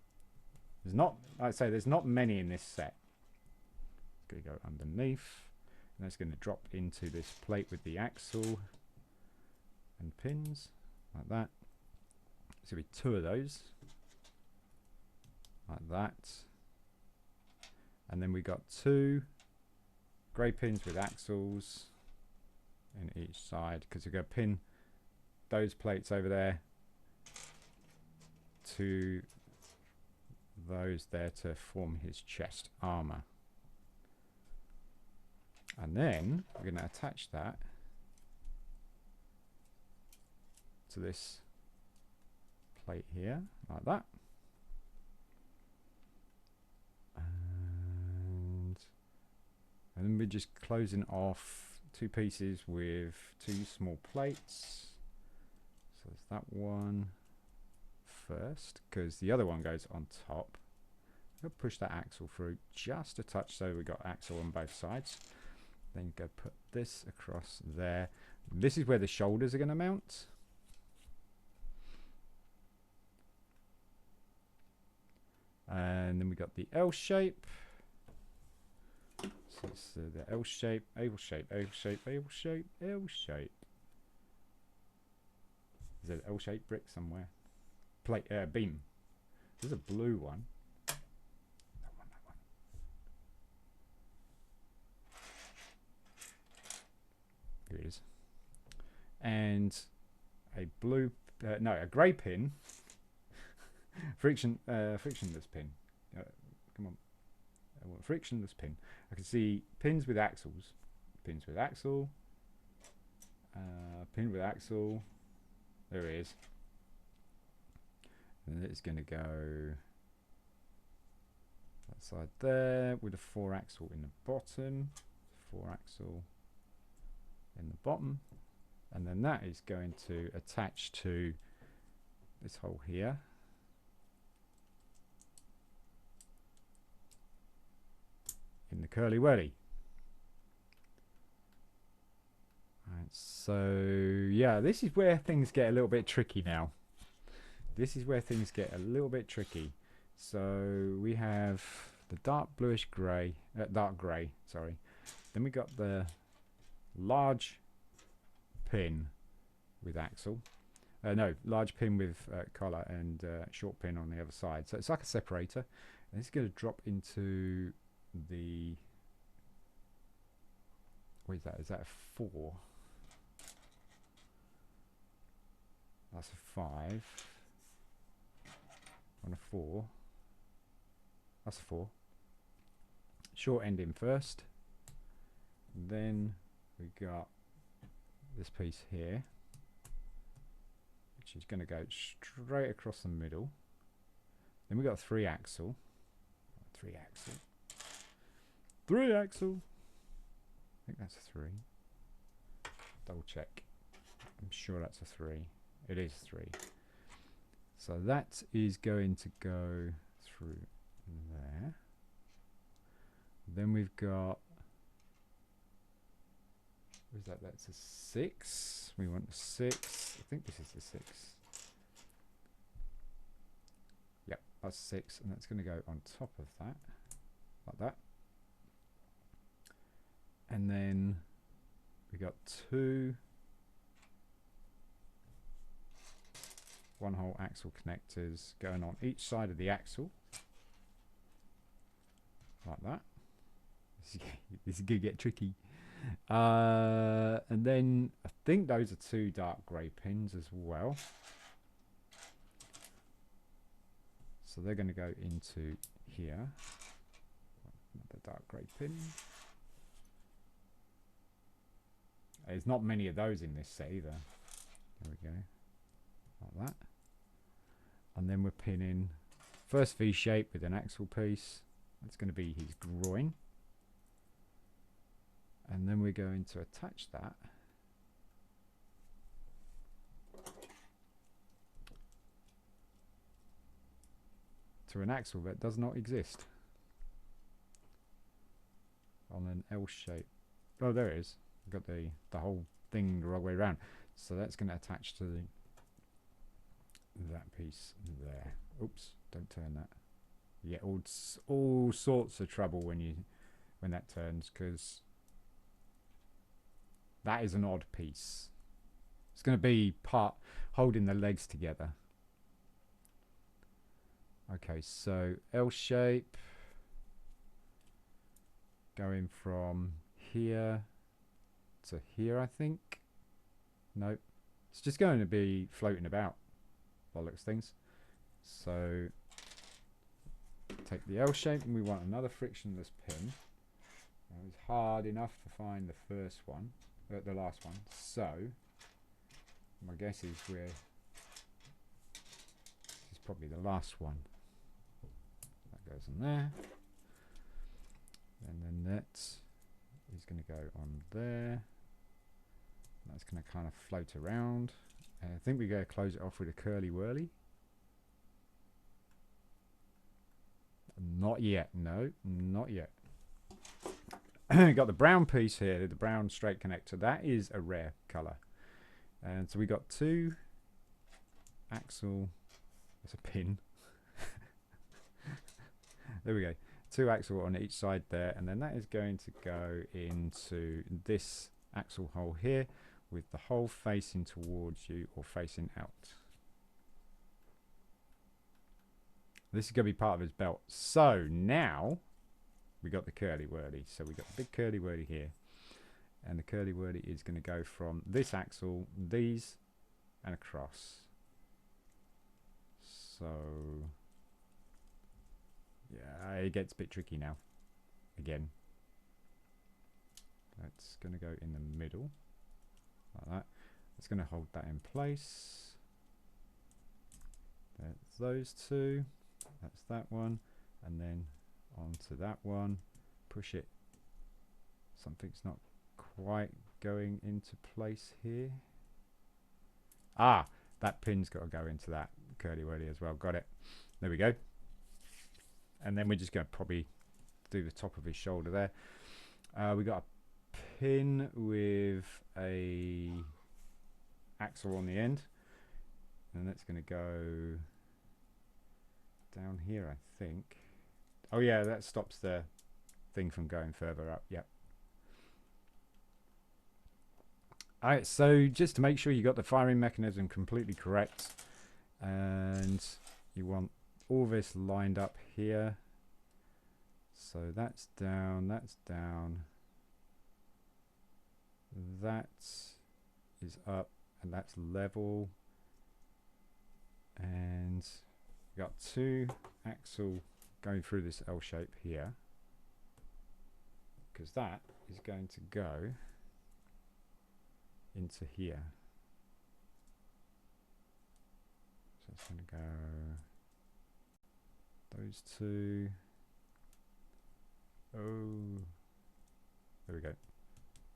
There's not, like I say, there's not many in this set. It's going to go underneath. And that's going to drop into this plate with the axle and pins, like that. So we 2 of those, like that. And then we got 2 grey pins with axles in each side, because we're going to pin those plates over there to those there to form his chest armor. And then we're going to attach that to this plate here, like that. And then we're just closing off 2 pieces with 2 small plates. So there's that one first, because the other one goes on top. I'll push that axle through just a touch so we've got axle on both sides. Then go put this across there. This is where the shoulders are going to mount. And then we got the L shape. So it's the L shape, L shape, L shape, L shape, L shape. Is there an L shaped brick somewhere? Plate, beam. There's a blue one. Here it is. And a blue, no, a grey pin. Frictionless pin. Come on. I want frictionless pin. I can see pins with axles. Pins with axle. Pin with axle. There it is. And it's going to go that side there with a 4-axle in the bottom. 4-axle in the bottom. And then that is going to attach to this hole here. In the curly whirly. Right, so yeah, this is where things get a little bit tricky now. This is where things get a little bit tricky. So we have the dark bluish grey, dark grey, sorry. Then we got the large pin with axle. No, large pin with collar and short pin on the other side. So it's like a separator. And it's going to drop into the, what is that? Is that a 4? That's a 5. On a 4. That's a 4. Short end in first. Then we got this piece here, which is going to go straight across the middle. Then we got 3-axle. 3-axle. 3-axle. I think that's a 3. Double check. I'm sure that's a 3. It is 3. So that is going to go through there. Then we've got is that? That's a 6. We want a 6. I think this is the 6. Yep, that's 6, and that's going to go on top of that, like that. And then we got 2 1-hole axle connectors going on each side of the axle, like that. This is going to get tricky. And then I think those are 2 dark grey pins as well. So they're going to go into here. Another dark grey pin. There's not many of those in this set either. There we go. Like that. And then we're pinning first V shape with an axle piece. That's going to be his groin. And then we're going to attach that to an axle that does not exist on an L shape. Oh, there it is. We've got the whole thing the wrong way around. So that's going to attach to that piece there. Oops, don't turn that. You get all sorts of trouble when that turns, because that is an odd piece. It's going to be part holding the legs together. Okay, so L shape going from here to here, I think. Nope, it's just going to be floating about, bollocks things. So take the L shape, and we want another frictionless pin. It was hard enough to find the first one, the last one. So my guess is this is probably the last one. That goes on there, and then that is going to go on there. That's going to kind of float around. And I think we go close it off with a curly whirly. Not yet. No, not yet. Got the brown piece here, the brown straight connector. That is a rare color. And so we got 2 axle. That's a pin. There we go. 2 axle on each side there, and then that is going to go into this axle hole here, with the hole facing towards you or facing out. This is going to be part of his belt. So now we got the curly whirly. So we got the big curly whirly here, and the curly whirly is going to go from this axle, these, and across. So yeah, it gets a bit tricky now. Again, that's going to go in the middle like that. It's going to hold that in place. That's those 2. That's that one, and then onto that one. Push it. Something's not quite going into place here. Ah, that pin's got to go into that curly whirly as well. Got it. There we go. And then we're just going to probably do the top of his shoulder there. We got a pin with a axle on the end, and that's going to go down here, I think. Oh yeah, that stops the thing from going further up. Yep. Alright, so just to make sure you got the firing mechanism completely correct, and you want all this lined up here. So that's down, that is up, and that's level. And we got 2 axle going through this L shape here, because that is going to go into here. So it's going to go those 2. Oh, there we go.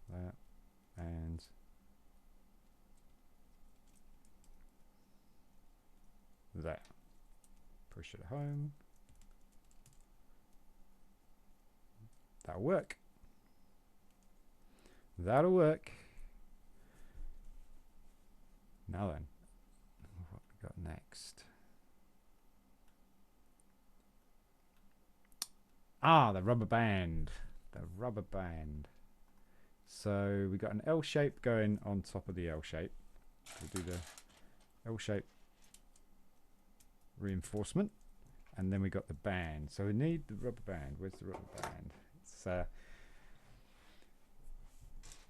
That and that. Push it home. That'll work. That'll work. Now then, what we got next? Ah, the rubber band. The rubber band. So we got an L shape going on top of the L shape. We'll do the L shape reinforcement, and then we got the band. So we need the rubber band. Where's the rubber band?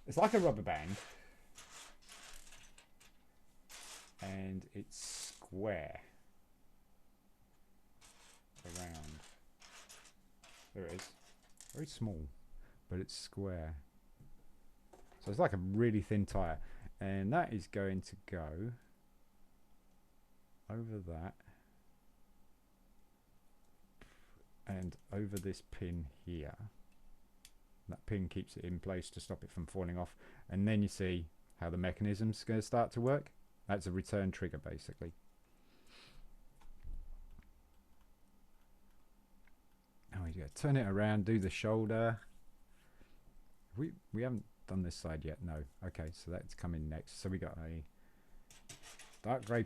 It's like a rubber band, and it's square around. There it is. Very small, but it's square. So it's like a really thin tire, and that is going to go over that and over this pin here. That pin keeps it in place to stop it from falling off, and then you see how the mechanism's going to start to work. That's a return trigger basically. Now we go turn it around, do the shoulder. We haven't done this side yet. No. Okay, so that's coming next. So we got a dark grey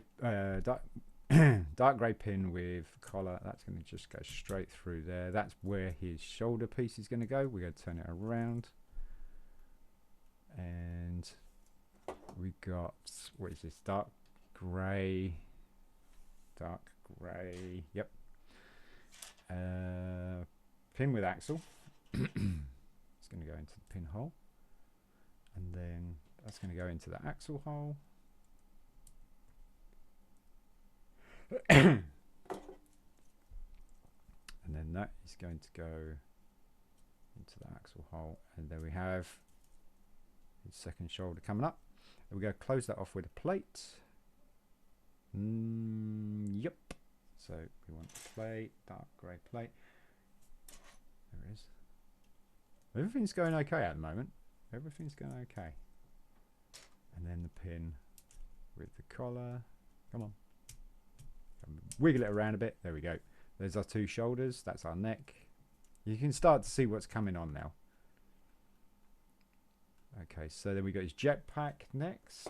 dark grey pin with collar. That's going to just go straight through there. That's where his shoulder piece is going to go. We're going to turn it around, and we got, what is this, dark grey. Yep. Pin with axle. It's going to go into the pinhole, and then that's going to go into the axle hole. And then that is going to go into the axle hole, and then we have his second shoulder coming up. And we're going to close that off with a plate. Yep. So we want the plate, dark grey plate. There it is. Everything's going okay at the moment. Everything's going okay. And then the pin with the collar. Come on. Wiggle it around a bit. There we go. There's our two shoulders. That's our neck. You can start to see what's coming on now. Okay, so then we got his jetpack next.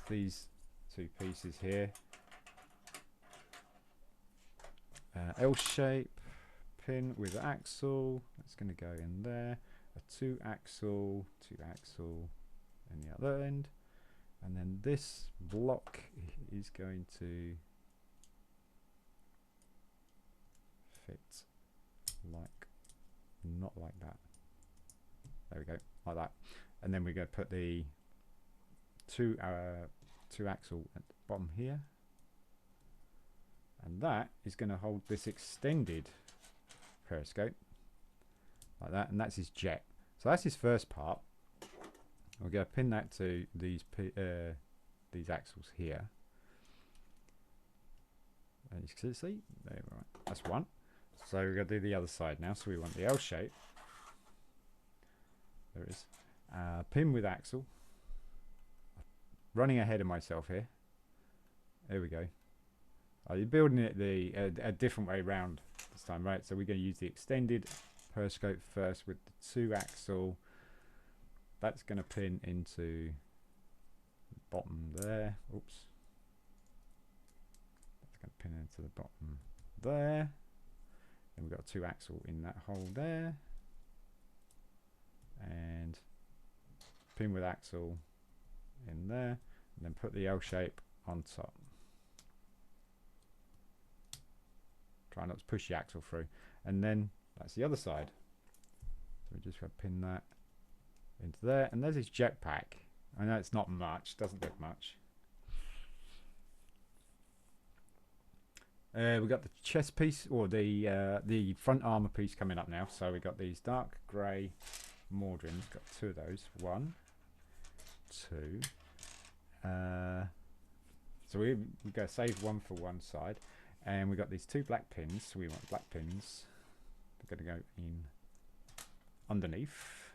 These two pieces here. L shape pin with axle. That's going to go in there. A two axle in the other end. And then this block is going to fit like, not like that. There we go, like that. And then we're going to put the two axle at the bottom here. And that is going to hold this extended periscope like that, and that's his jet. So that's his first part. We're going to pin that to these axles here. And you can see, there, right, that's one. So we're going to do the other side now. So we want the L shape. There it is. Pin with axle. Running ahead of myself here. There we go. You're building it a different way around this time, right? So we're going to use the extended periscope first with the two axle. That's going to pin into the bottom there. Oops. That's going to pin into the bottom there. Then we've got two axle in that hole there. And pin with axle in there. And then put the L shape on top. Try not to push the axle through. And then that's the other side. So we just got to pin that into there. And there's his jetpack. I know it's not much, doesn't look much. We've got the chest piece, or the front armor piece coming up now. So we've got these dark grey Mordrins. Got two of those. One, two. So we're going to save one for one side. And we've got these two black pins. So we want black pins. They're going to go in underneath.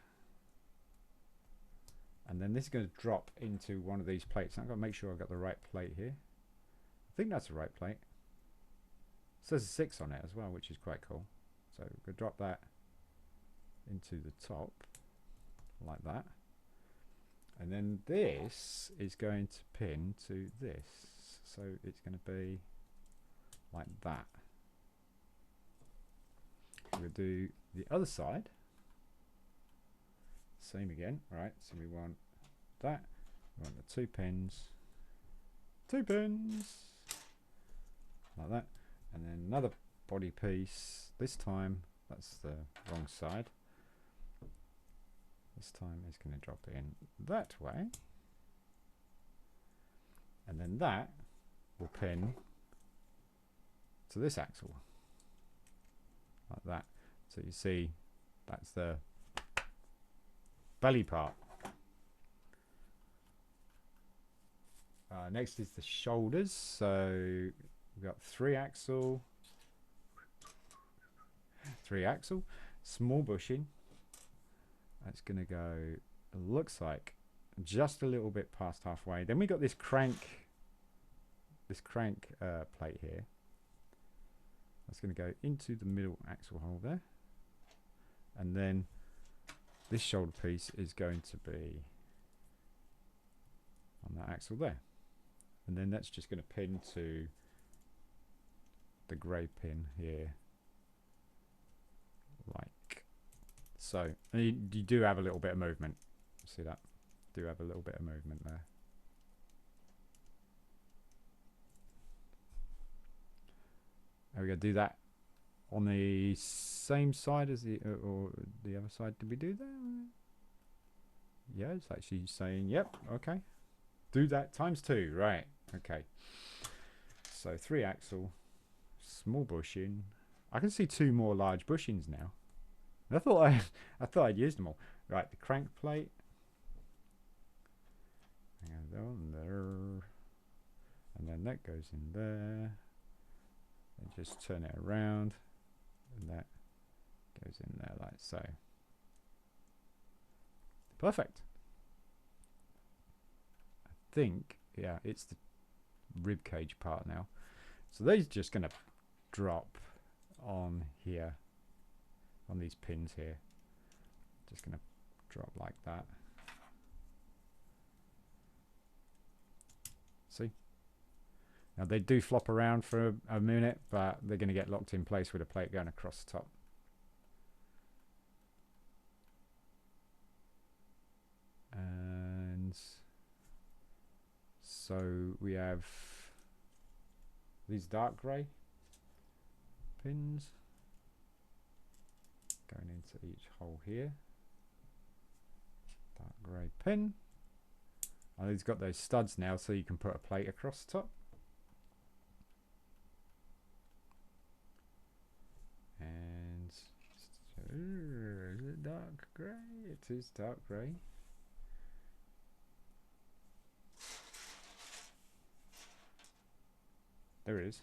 And then this is going to drop into one of these plates. I've got to make sure I've got the right plate here. I think that's the right plate. It says a 6 on it as well, which is quite cool. So we're going to drop that into the top like that. And then this is going to pin to this. So it's going to be like that. We'll do the other side. Same again. Right, so we want that. We want the 2 pins. 2 pins. Like that. And then another body piece. This time, that's the wrong side. This time it's going to drop in that way. And then that will pin to this axle. Like that. So you see, that's the belly part. Next is the shoulders. So we've got 3 axle, small bushing. That's going to go, looks like, just a little bit past halfway. Then we got this crank plate here. That's going to go into the middle axle hole there. And then this shoulder piece is going to be on that axle there. And then that's just going to pin to the grey pin here. Like so. And you do have a little bit of movement. See that? Do have a little bit of movement there. Are we going to do that on the same side as the or the other side? Did we do that? Yeah, it's actually saying, yep, okay. Do that times 2, right? Okay. So 3 axle, small bushing. I can see 2 more large bushings now. I thought I'd used them all. Right, the crank plate. And on there. And then that goes in there. And just turn it around. And that goes in there like so. Perfect. I think, yeah, it's the rib cage part now. So these are just going to drop on here, on these pins here. Just going to drop like that. See? Now they do flop around for a minute, but they're going to get locked in place with a plate going across the top. And so we have these dark grey pins going into each hole here. Dark grey pin. And it's got those studs now, so you can put a plate across the top. And is it dark grey? It is dark grey. There it is.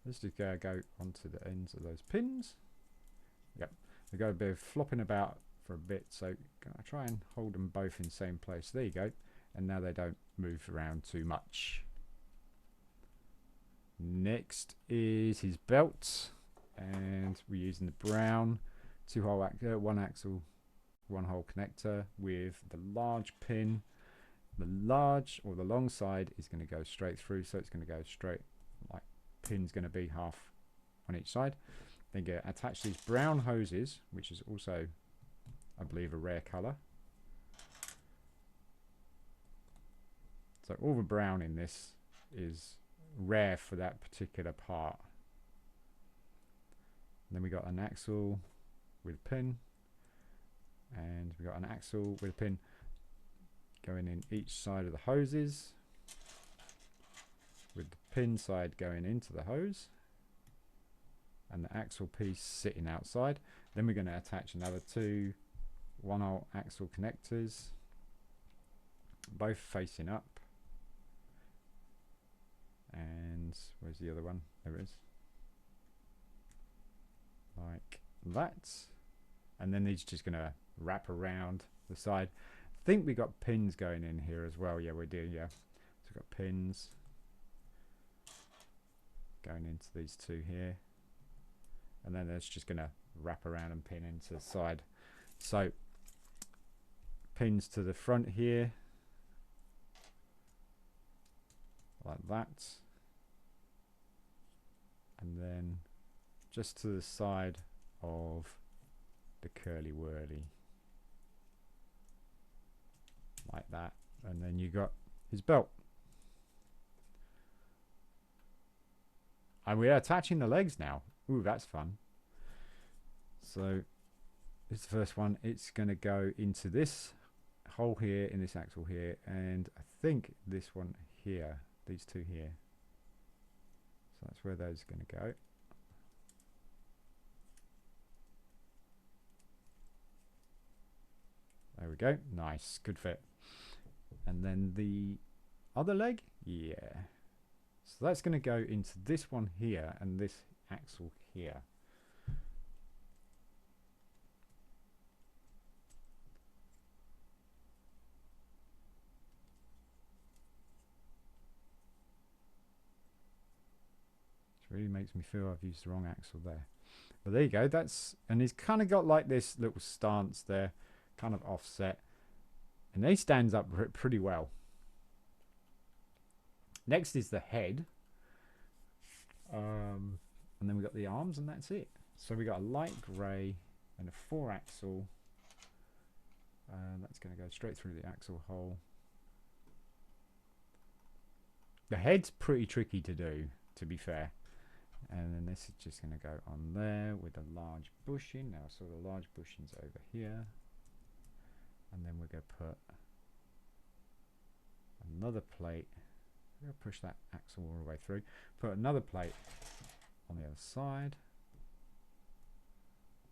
Let's just go onto the ends of those pins. Yep, they got a bit of flopping about for a bit, so I try and hold them both in the same place. There you go. And now they don't move around too much. Next is his belt, and we're using the brown 2-hole one axle, 1-hole connector with the large pin. The large or the long side is going to go straight through, so it's going to go straight, like pin's going to be half on each side. Then attach these brown hoses, which is also, I believe, a rare colour. So all the brown in this is rare for that particular part. And then we got an axle with a pin, and we got an axle with a pin going in each side of the hoses, with the pin side going into the hose and the axle piece sitting outside. Then we're going to attach another 2 1-hole axle connectors, both facing up. And where's the other one? There it is. Like that. And then these just going to wrap around the side. I think we got pins going in here as well. Yeah, we do. Yeah, so we've got pins going into these 2 here, and then it's just going to wrap around and pin into the side. So pins to the front here, like that, and then just to the side of the curly whirly, like that, and then you got his belt. And we're attaching the legs now. Ooh, that's fun. So it's the first one. It's going to go into this hole here, in this axle here, and I think this one here, these two here. So that's where those are going to go. There we go. Nice, good fit. And then the other leg, yeah. So that's going to go into this one here and this axle here. It really makes me feel I've used the wrong axle there. But there you go. That's, and he's kind of got like this little stance there, kind of offset. And he stands up pretty well. Next is the head. And then we got the arms, and that's it. So we got a light grey and a 4-axle. That's going to go straight through the axle hole. The head's pretty tricky to do, to be fair. And then this is just going to go on there with a large bushing. Now, so the large bushing's over here. And then we're going to put another plate. We're going to push that axle all the way through. Put another plate on the other side.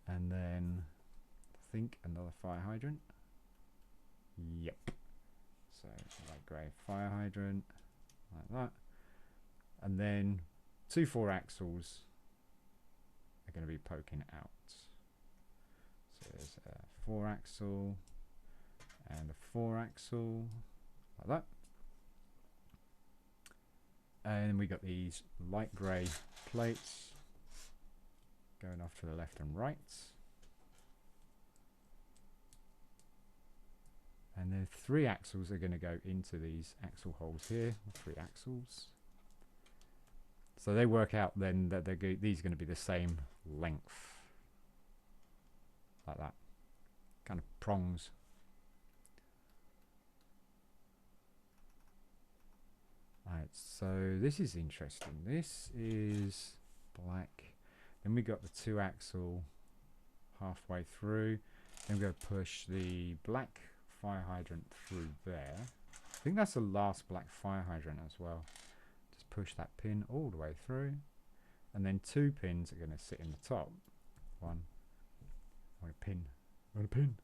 And then I think another fire hydrant. Yep. So light grey fire hydrant, like that. And then 2 4-axles are going to be poking out. So there's a 4-axle and a 4-axle, like that. And we got these light grey plates going off to the left and right. And then 3 axles are going to go into these axle holes here, 3 axles. So they work out then that these are going to be the same length, like that, kind of prongs. Right, so this is interesting. This is black. Then we got the 2-axle halfway through. Then we're going to push the black fire hydrant through there. I think that's the last black fire hydrant as well. Just push that pin all the way through. And then 2 pins are going to sit in the top. One. I want a pin. I want a pin.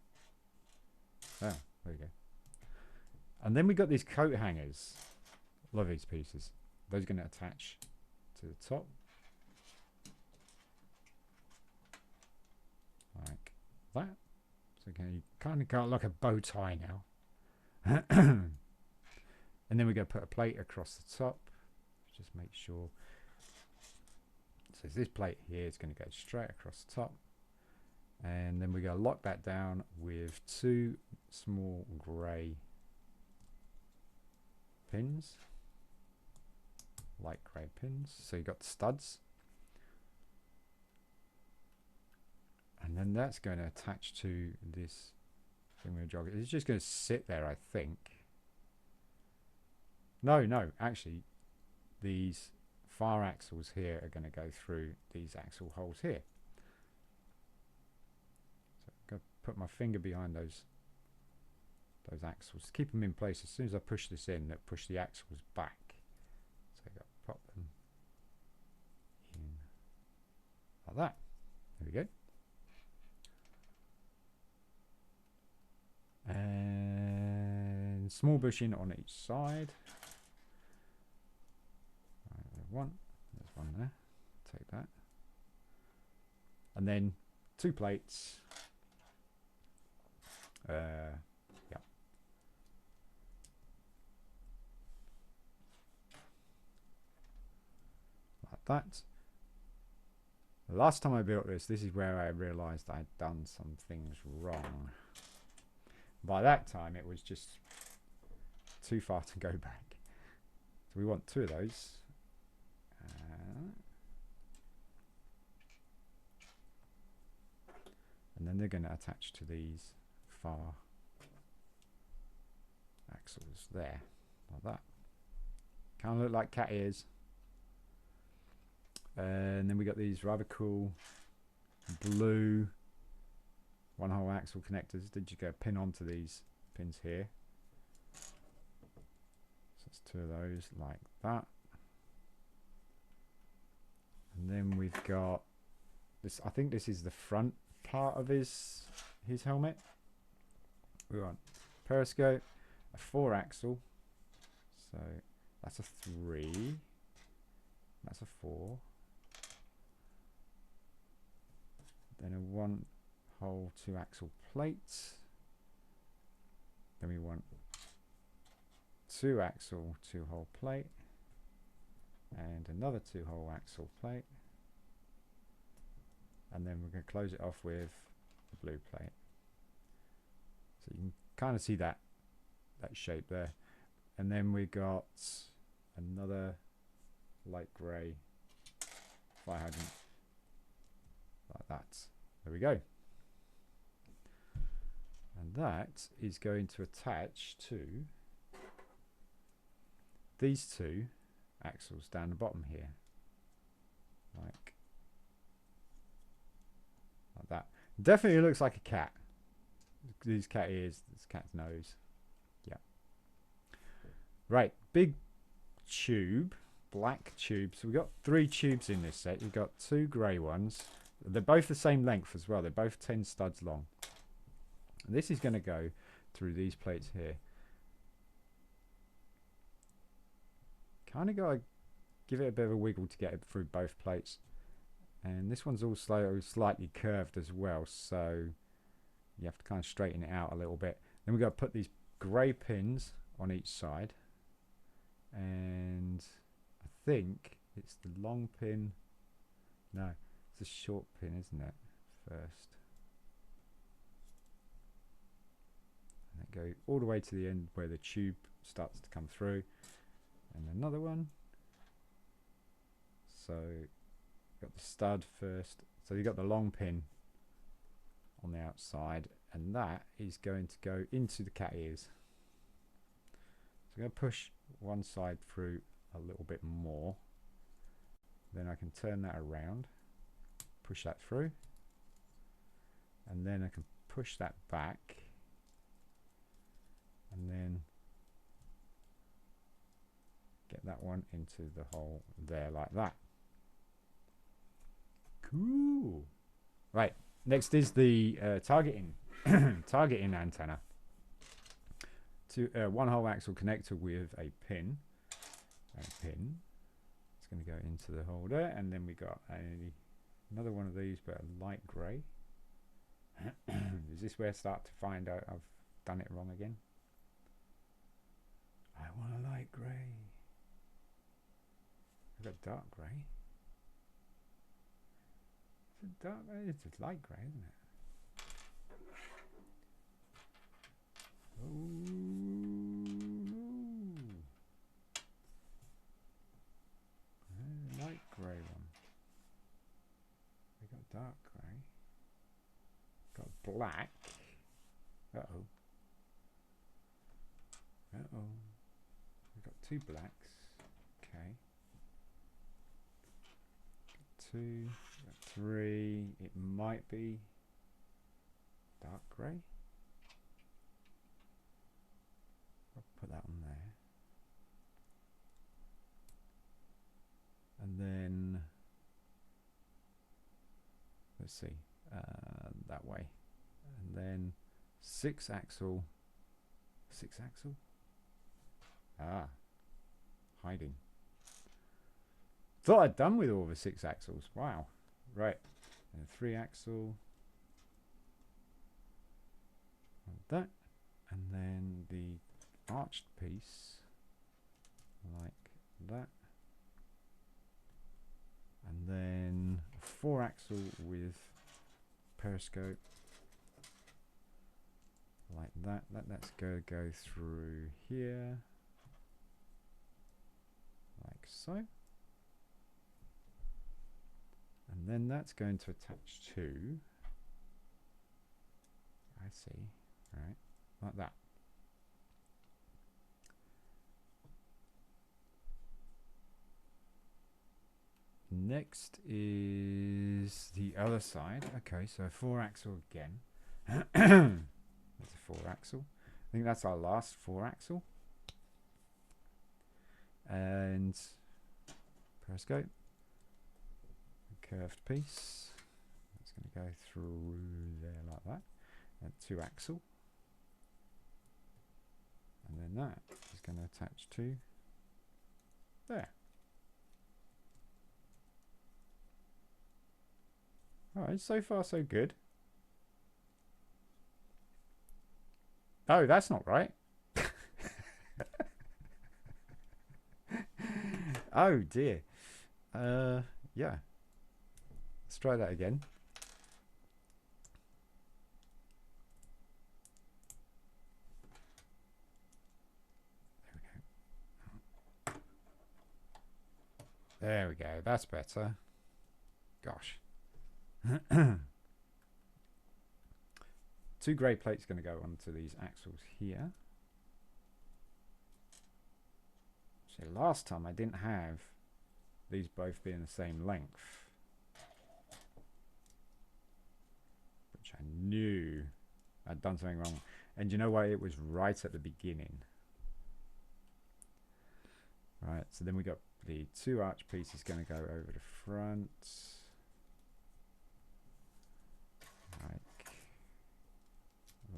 Oh, there you go. And then we got these coat hangers. Love these pieces. Those are going to attach to the top. Like that. So you kind of got like a bow tie now. And then we're going to put a plate across the top. Just make sure. So this plate here is going to go straight across the top. And then we're going to lock that down with 2 small grey pins. Light grey pins. So you got the studs. And then that's going to attach to this thingamajig. It's just going to sit there, I think. No, actually, these far axles here are going to go through these axle holes here. So I'm going to put my finger behind those axles. Keep them in place. As soon as I push this in, that push the axles back. So I've got to pop them in like that. There we go. And small bushing on each side. Right, there's one there. Take that. And then 2 plates. Yeah. Like that. The last time I built this is where I realized I'd done some things wrong. by that time it was just too far to go back. So we want 2 of those. And then they're going to attach to these far axles there, like that. Kind of look like cat ears. And then we got these rather cool blue 1-hole axle connectors. Did you go pin onto these pins here? So it's 2 of those like that. And then we've got this. I think this is the front part of his helmet. We want periscope, a 4 axle. So that's a 3. That's a 4. Then a 1-hole 2 axle plate. Then we want 2 axle 2-hole plate. And another 2-hole axle plate. And then we're going to close it off with the blue plate. So you can kind of see that shape there. And then we got another light grey fire hydrant like that. There we go. And that is going to attach to these 2 axles down the bottom here, like that. Definitely looks like a cat. These cat ears, this cat's nose. Yeah. Right, big tube, black tube. So we've got 3 tubes in this set. We've got 2 grey ones. They're both the same length as well. They're both 10 studs long. And this is going to go through these plates here. Kind of got to give it a bit of a wiggle to get it through both plates. And this one's also slightly curved as well, so you have to kind of straighten it out a little bit. Then we've got to put these grey pins on each side. And I think it's the long pin. No, it's the short pin, isn't it? First. And then go all the way to the end where the tube starts to come through. And another one. So got the stud first. So you got the long pin on the outside, and that is going to go into the cat ears. So I'm going to push one side through a little bit more. Then I can turn that around, push that through, and then I can push that back, and then get that one into the hole there like that. Cool. Right, next is the targeting targeting antenna. To 1-hole axle connector with a pin. It's going to go into the hole there, and then we got another one of these, but a light grey. Is this where I start to find out I've done it wrong again? I want a light grey. I've got dark grey. It's a dark, it's a light grey, isn't it? Oh no! Light grey one. We got dark grey. Got black. Uh oh. Uh oh. We got 2 blacks. Okay. 2, 3. It might be dark grey. I'll put that on there. And then let's see, that way. And then 6 axle. 6 axle? Ah, hiding. Thought I'd done with all the 6 axles. Wow. Right. And 3 axle. Like that. And then the arched piece. Like that. And then a 4 axle with periscope. like that. That's go through here, like so. And then that's going to attach to, I see, right, like that. Next is the other side. Okay, so 4-axle again. That's a 4-axle. I think that's our last 4-axle. And periscope. Curved piece. That's going to go through there like that. And 2-axle. And then that is going to attach to there. Alright, so far so good. Oh, that's not right. Oh dear. Yeah. Let's try that again. There we go. That's better. Gosh. 2 grey plates going to go onto these axles here. So last time I didn't have these both being the same length, which I knew I'd done something wrong. And you know what? It was right at the beginning. Right, so then we got the 2 arch pieces going to go over the front. Like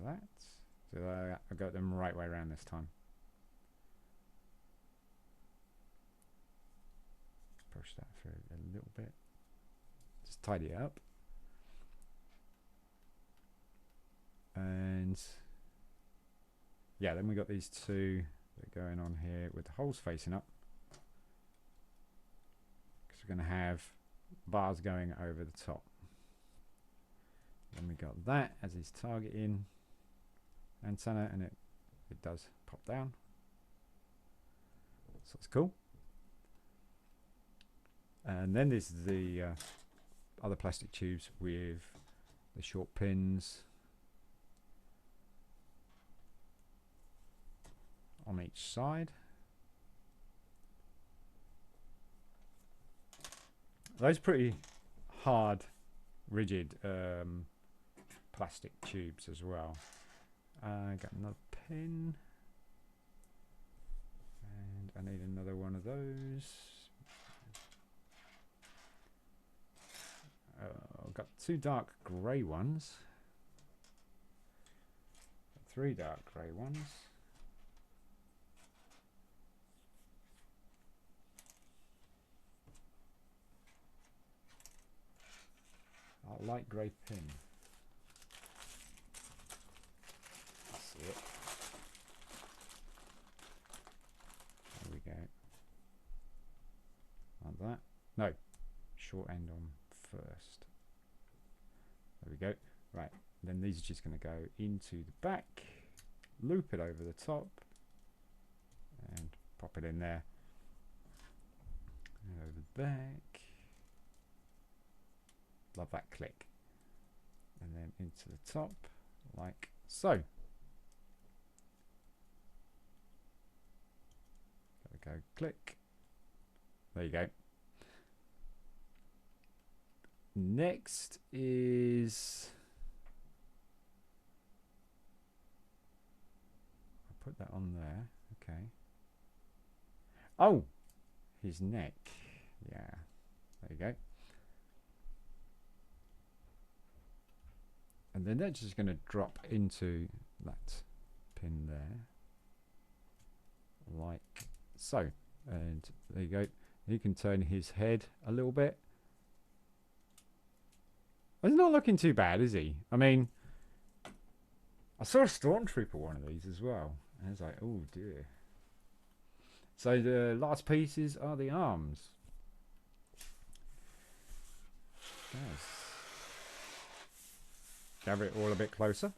that. So I got them right way around this time. Push that through a little bit. Just tidy it up. And yeah, then we got these 2 that are going on here with the holes facing up. Because we're going to have bars going over the top. Then we got that as his targeting antenna, and it does pop down. So it's cool. And then there's the other plastic tubes with the short pins on each side. Those pretty hard, rigid plastic tubes as well. I got another pin, and I need another one of those. I've got 2 dark grey ones, 3 dark grey ones, a light grey pin. That's it. There we go. Like that. No, short end on first. There we go. Right, then these are just going to go into the back, loop it over the top, and pop it in there. And over the back. Love that click. And then into the top, like so. There we go, click. There you go. Next is, I'll put that on there. Okay. Oh, his neck. Yeah. There you go. And then that's just going to drop into that pin there, like so. And there you go. You can turn his head a little bit. He's not looking too bad, is he? I mean, I saw a Stormtrooper one of these as well. And I was like, oh dear. So the last pieces are the arms. Yes. Gather it all a bit closer.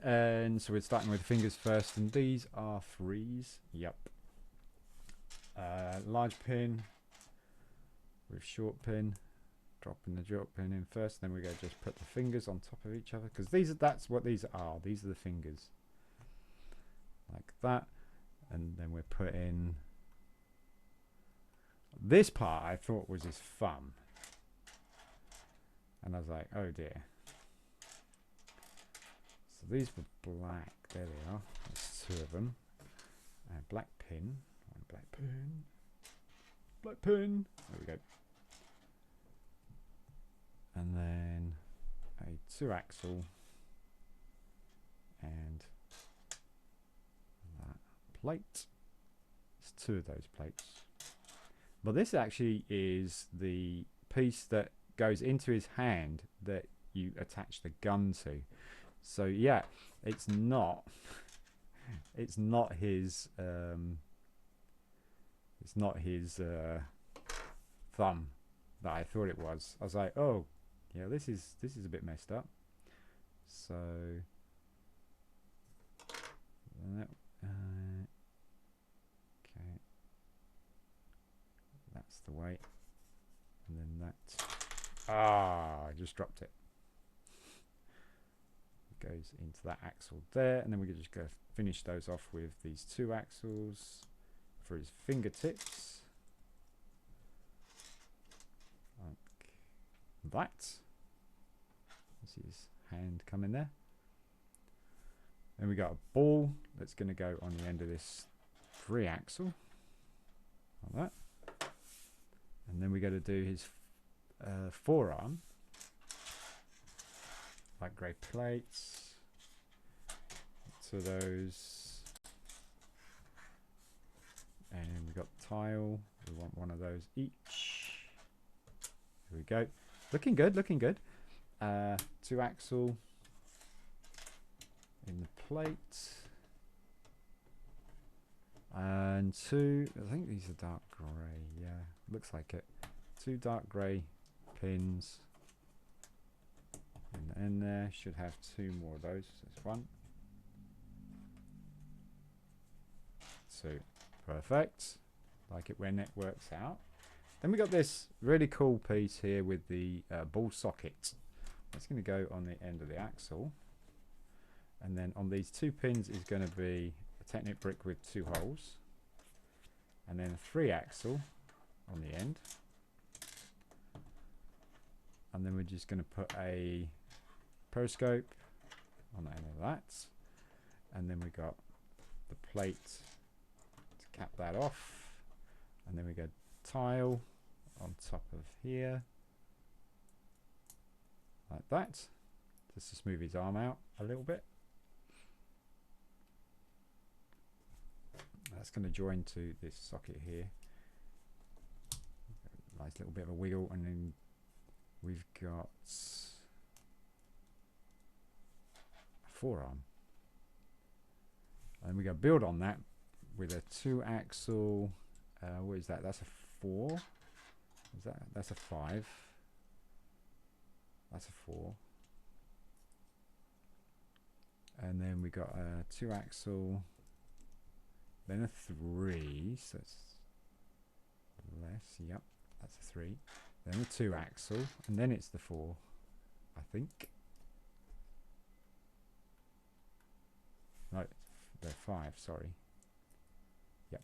And so we're starting with fingers first, and these are 3s. Yep. Large pin with short pin, dropping the drop pin in first, then we're going to just put the fingers on top of each other, because that's what these are. These are the fingers, like that. And then we're putting this part. I thought was his thumb, and I was like, oh dear. So these were black. There they are. There's 2 of them. Black pin. One black pin. Black pin. There we go. And then a 2-axle and that plate. It's 2 of those plates. But this actually is the piece that goes into his hand that you attach the gun to. So yeah, it's not his thumb that I thought it was. I was like, oh yeah, this is a bit messed up. So okay, that's the way. And then that, I just dropped it. It goes into that axle there, and then we can just go finish those off with these 2 axles for his fingertips. Like that. See his hand come in there. Then we got a ball that's going to go on the end of this 3-axle, like that. And then we got to do his forearm, like grey plates. So those, and we got tile. We want 1 of those each. Here we go. Looking good, looking good. 2-axle in the plate, and 2, I think these are dark grey, yeah, looks like it. 2 dark grey pins in the end there. Should have 2 more of those. There's 1, 2, perfect. Like it when it works out. Then we got this really cool piece here with the ball socket. That's going to go on the end of the axle, and then on these 2 pins is going to be a Technic brick with 2 holes, and then a 3-axle on the end, and then we're just going to put a periscope on the end of that, and then we got the plate to cap that off, and then we got tile on top of here, like that, just to smooth his arm out a little bit. That's going to join to this socket here. Nice little bit of a wiggle, and then we've got a forearm. And we got to build on that with a 2-axle. What is that? That's a 4. Is that? That's a 5. That's a 4. And then we got a 2-axle, then a 3, so it's less, yep, that's a 3. Then a 2-axle, and then it's the 4, I think. No, they're 5, sorry. Yep.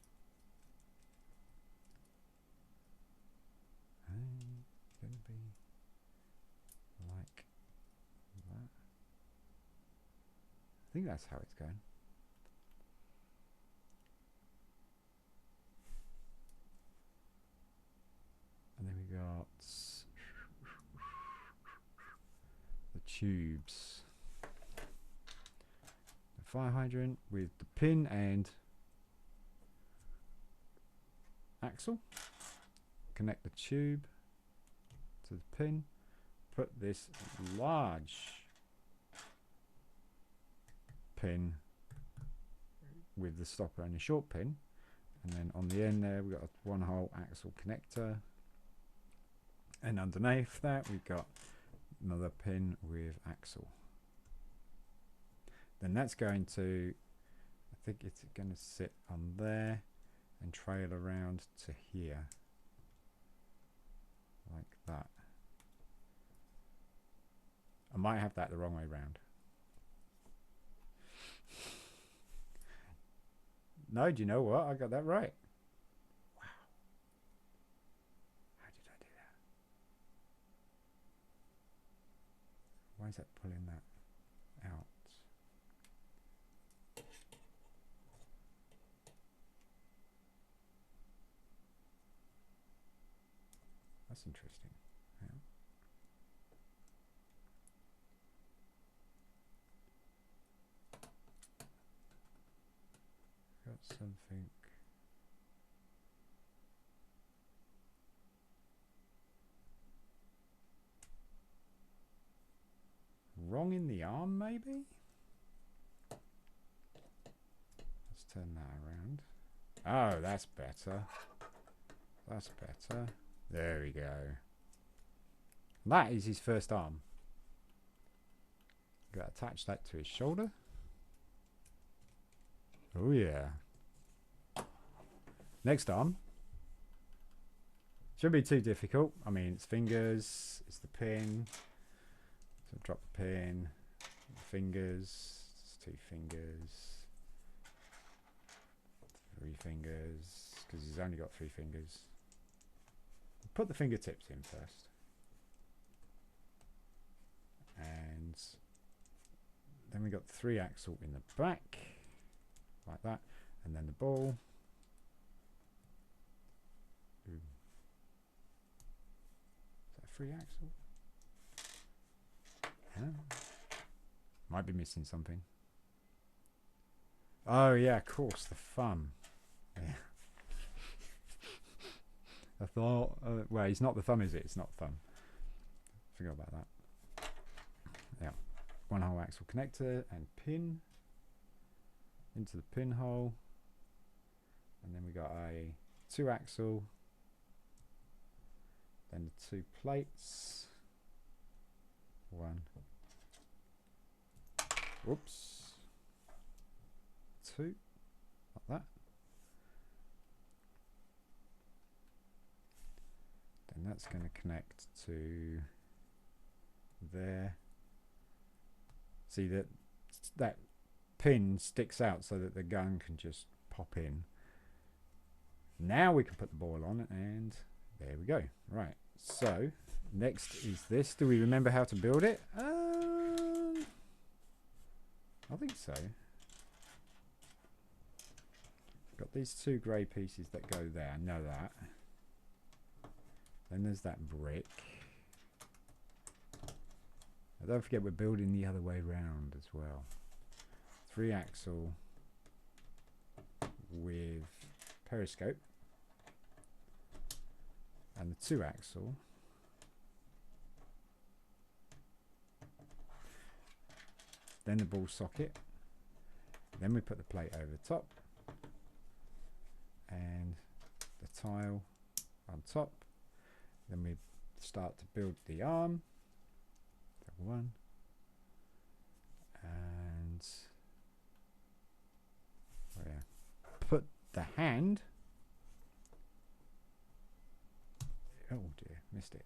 And it's going to be like that. I think that's how it's going. And then we got the tubes. The fire hydrant with the pin and axle. Connect the tube to the pin. Put this large pin with the stopper and the short pin, and then on the end there we've got a 1-hole axle connector, and underneath that we've got another pin with axle. then that's going to, I think it's going to sit on there and trail around to here, like that. I might have that the wrong way round. No, do you know what? I got that right. Wow. How did I do that? Why is that pulling that out? That's interesting. Yeah. Got something. Wrong in the arm, maybe? Let's turn that around. Oh, that's better. That's better. There we go. That is his first arm. Got to attach that to his shoulder. Oh yeah. Next arm. Shouldn't be too difficult. I mean, it's fingers, it's the pin. So drop the pin, fingers, it's 2 fingers, 3 fingers, because he's only got 3 fingers. Put the fingertips in first. And then we got the 3 axle in the back, like that, and then the ball. Ooh. Is that a 3 axle? Yeah. Might be missing something. Oh yeah, of course, the thumb. Yeah. I thought, well, it's not the thumb, is it? It's not thumb. Forgot about that. Yeah. 1-hole axle connector and pin into the pinhole, and then we got a 2 axle, then the 2 plates, 1, whoops, 2, like that. Then that's going to connect to there. See that pin sticks out so that the gun can just pop in. Now we can put the ball on, and there we go. Right, so next is this. Do we remember how to build it? I think so. Got these 2 grey pieces that go there. I know that. Then there's that brick. And don't forget we're building the other way round as well. 3 axle with periscope. And the 2 axle. Then the ball socket. Then we put the plate over the top. And the tile on top. Then we start to build the arm. 1. And oh yeah, put the hand. Oh dear, missed it.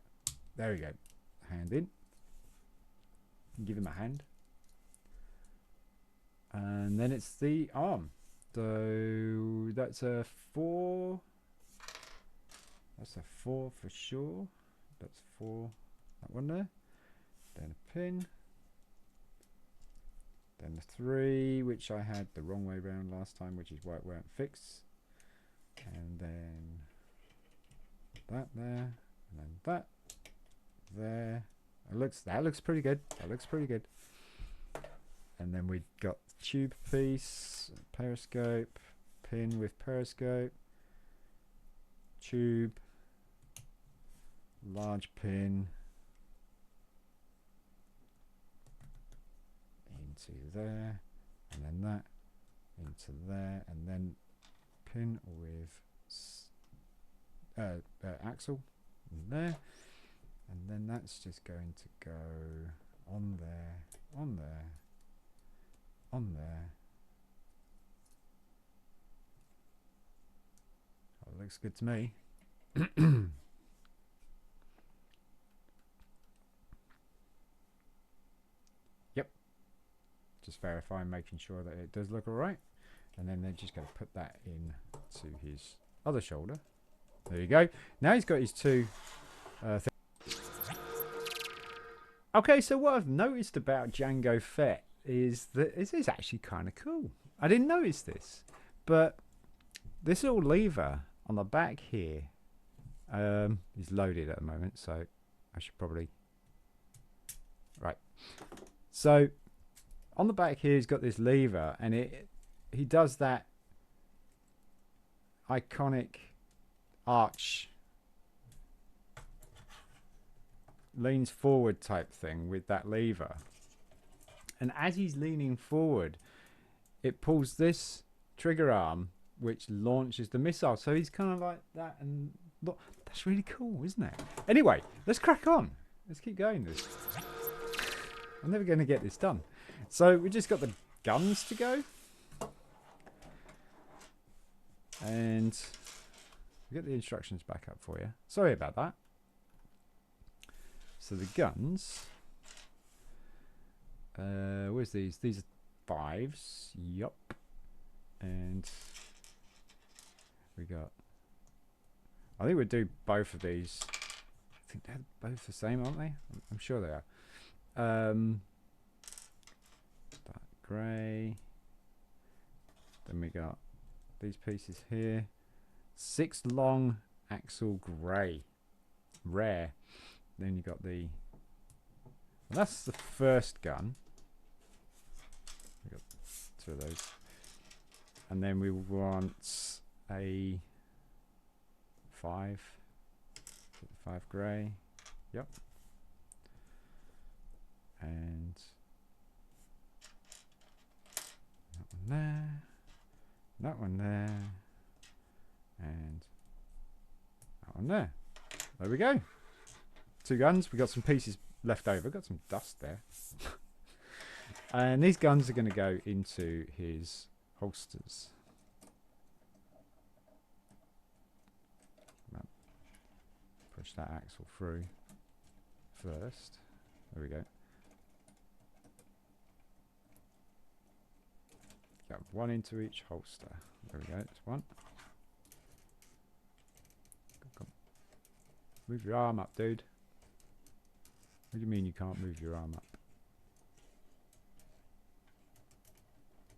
There we go. Hand in. Give him a hand. And then it's the arm. So that's a 4. That's a 4 for sure. That's 4. That one there. Then a pin. Then the 3, which I had the wrong way round last time, which is why it weren't fixed. And then that there. And then that there. That looks pretty good. That looks pretty good. And then we got tube piece, periscope, pin with periscope, tube, large pin into there, and then that into there, and then pin with axle in there, and then that's just going to go on there, on there. Oh, looks good to me. Yep. Just verifying, making sure that it does look all right. And then they're just going to put that in to his other shoulder. There you go. Now he's got his two things. Okay, so what I've noticed about Jango Fett is that this is actually kind of cool. I didn't notice this, but this little lever on the back here is loaded at the moment, so I should probably... Right. So on the back here, he's got this lever, and he does that iconic arch, leans forward type thing with that lever. And as he's leaning forward, it pulls this trigger arm, which launches the missile. So he's kind of like that, and look, that's really cool, isn't it? Anyway, let's crack on. Let's keep going. This, I'm never going to get this done. So we just got the guns to go, and we'll get the instructions back up for you. Sorry about that. So the guns, where's these? These are 5s. Yup. And we got, I think we'll do both of these. I think they're both the same, aren't they? I'm sure they are. That grey. Then we got these pieces here. 6 long axle grey. Rare. Then you got the, well, that's the first gun. We got 2 of those. And then we want a 5 grey. Yep. And that one there. That one there. And that one there. There we go. 2 guns. We got some pieces left over. Got some dust there. And these guns are going to go into his holsters. Push that axle through first. There we go. Got 1 into each holster. There we go. That's 1. Come. Move your arm up, dude. What do you mean you can't move your arm up?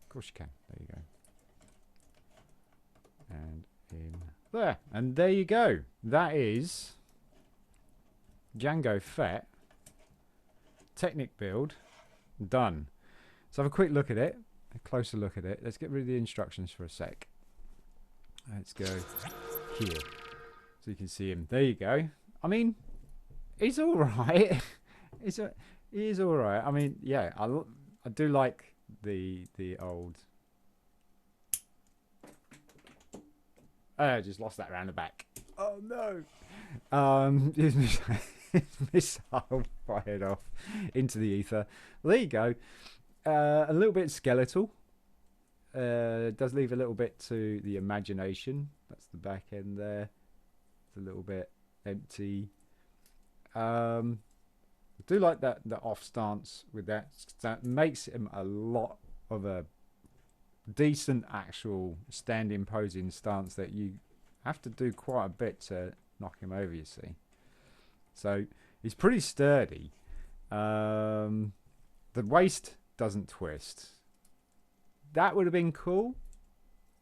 Of course you can. There you go. And in there. And there you go. That is Jango Fett Technic build done. Let's have a quick look at it. A closer look at it. Let's get rid of the instructions for a sec. Let's go here. So you can see him. There you go. I mean, he's alright. He is alright. I mean, yeah, I do like the old... I just lost that around the back. Oh no! His missile fired off into the ether. Well, there you go. A little bit skeletal. Does leave a little bit to the imagination. That's the back end there. It's a little bit empty. I do like that the off stance with that. That makes him a lot of a decent actual standing posing stance that you have to do quite a bit to knock him over, you see. So he's pretty sturdy. The waist doesn't twist. That would have been cool,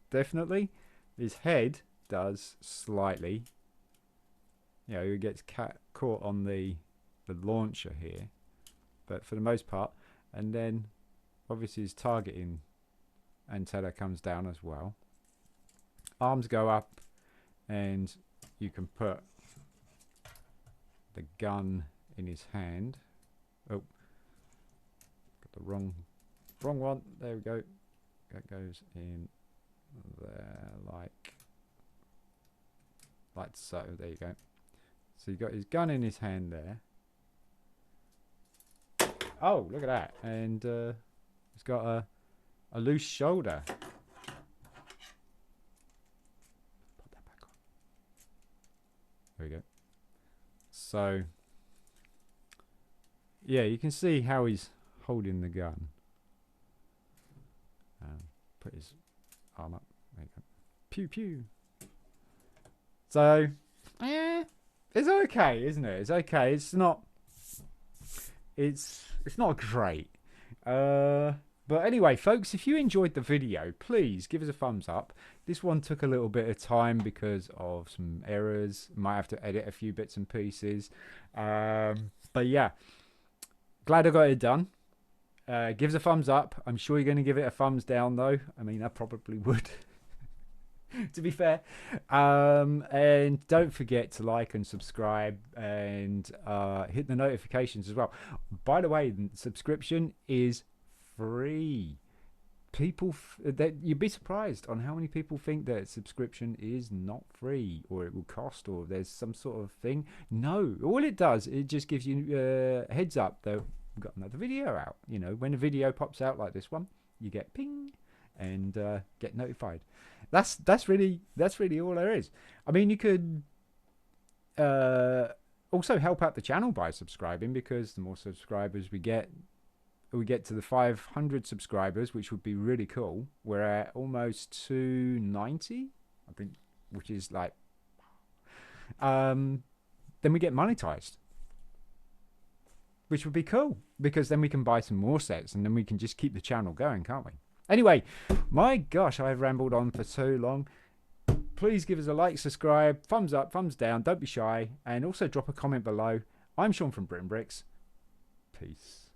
definitely. His head does slightly. You know, he gets caught on the launcher here, but for the most part. And then obviously his targeting antenna comes down as well. Arms go up, and you can put the gun in his hand. Oh, got the wrong one. There we go. That goes in there like so. There you go. So you got his gun in his hand there. Oh, look at that! And he's got a loose shoulder. Put that back on. There we go. So, yeah, you can see how he's holding the gun. Put his arm up. There you go. Pew pew. So, yeah, it's okay, isn't it? It's okay. It's not. It's not great. But anyway, folks, if you enjoyed the video, please give us a thumbs up. This one took a little bit of time because of some errors. Might have to edit a few bits and pieces. But yeah, glad I got it done. Give us a thumbs up. I'm sure you're going to give it a thumbs down, though. I mean, I probably would, to be fair. And don't forget to like and subscribe and hit the notifications as well. By the way, the subscription is free. People that you'd be surprised on how many people think that subscription is not free, or it will cost, or there's some sort of thing. No, all it does, it just gives you a heads up that we've got another video out. You know, when a video pops out like this one, you get ping and get notified. That's really all there is. I mean, you could also help out the channel by subscribing, because the more subscribers we get to the 500 subscribers, which would be really cool. We're at almost 290, I think, which is like, then we get monetized, which would be cool, because then we can buy some more sets and then we can just keep the channel going, can't we? Anyway, my gosh, I've rambled on for so long. Please give us a like, subscribe, thumbs up, thumbs down, don't be shy, and also drop a comment below. I'm Shaun from BRIT'N. Peace.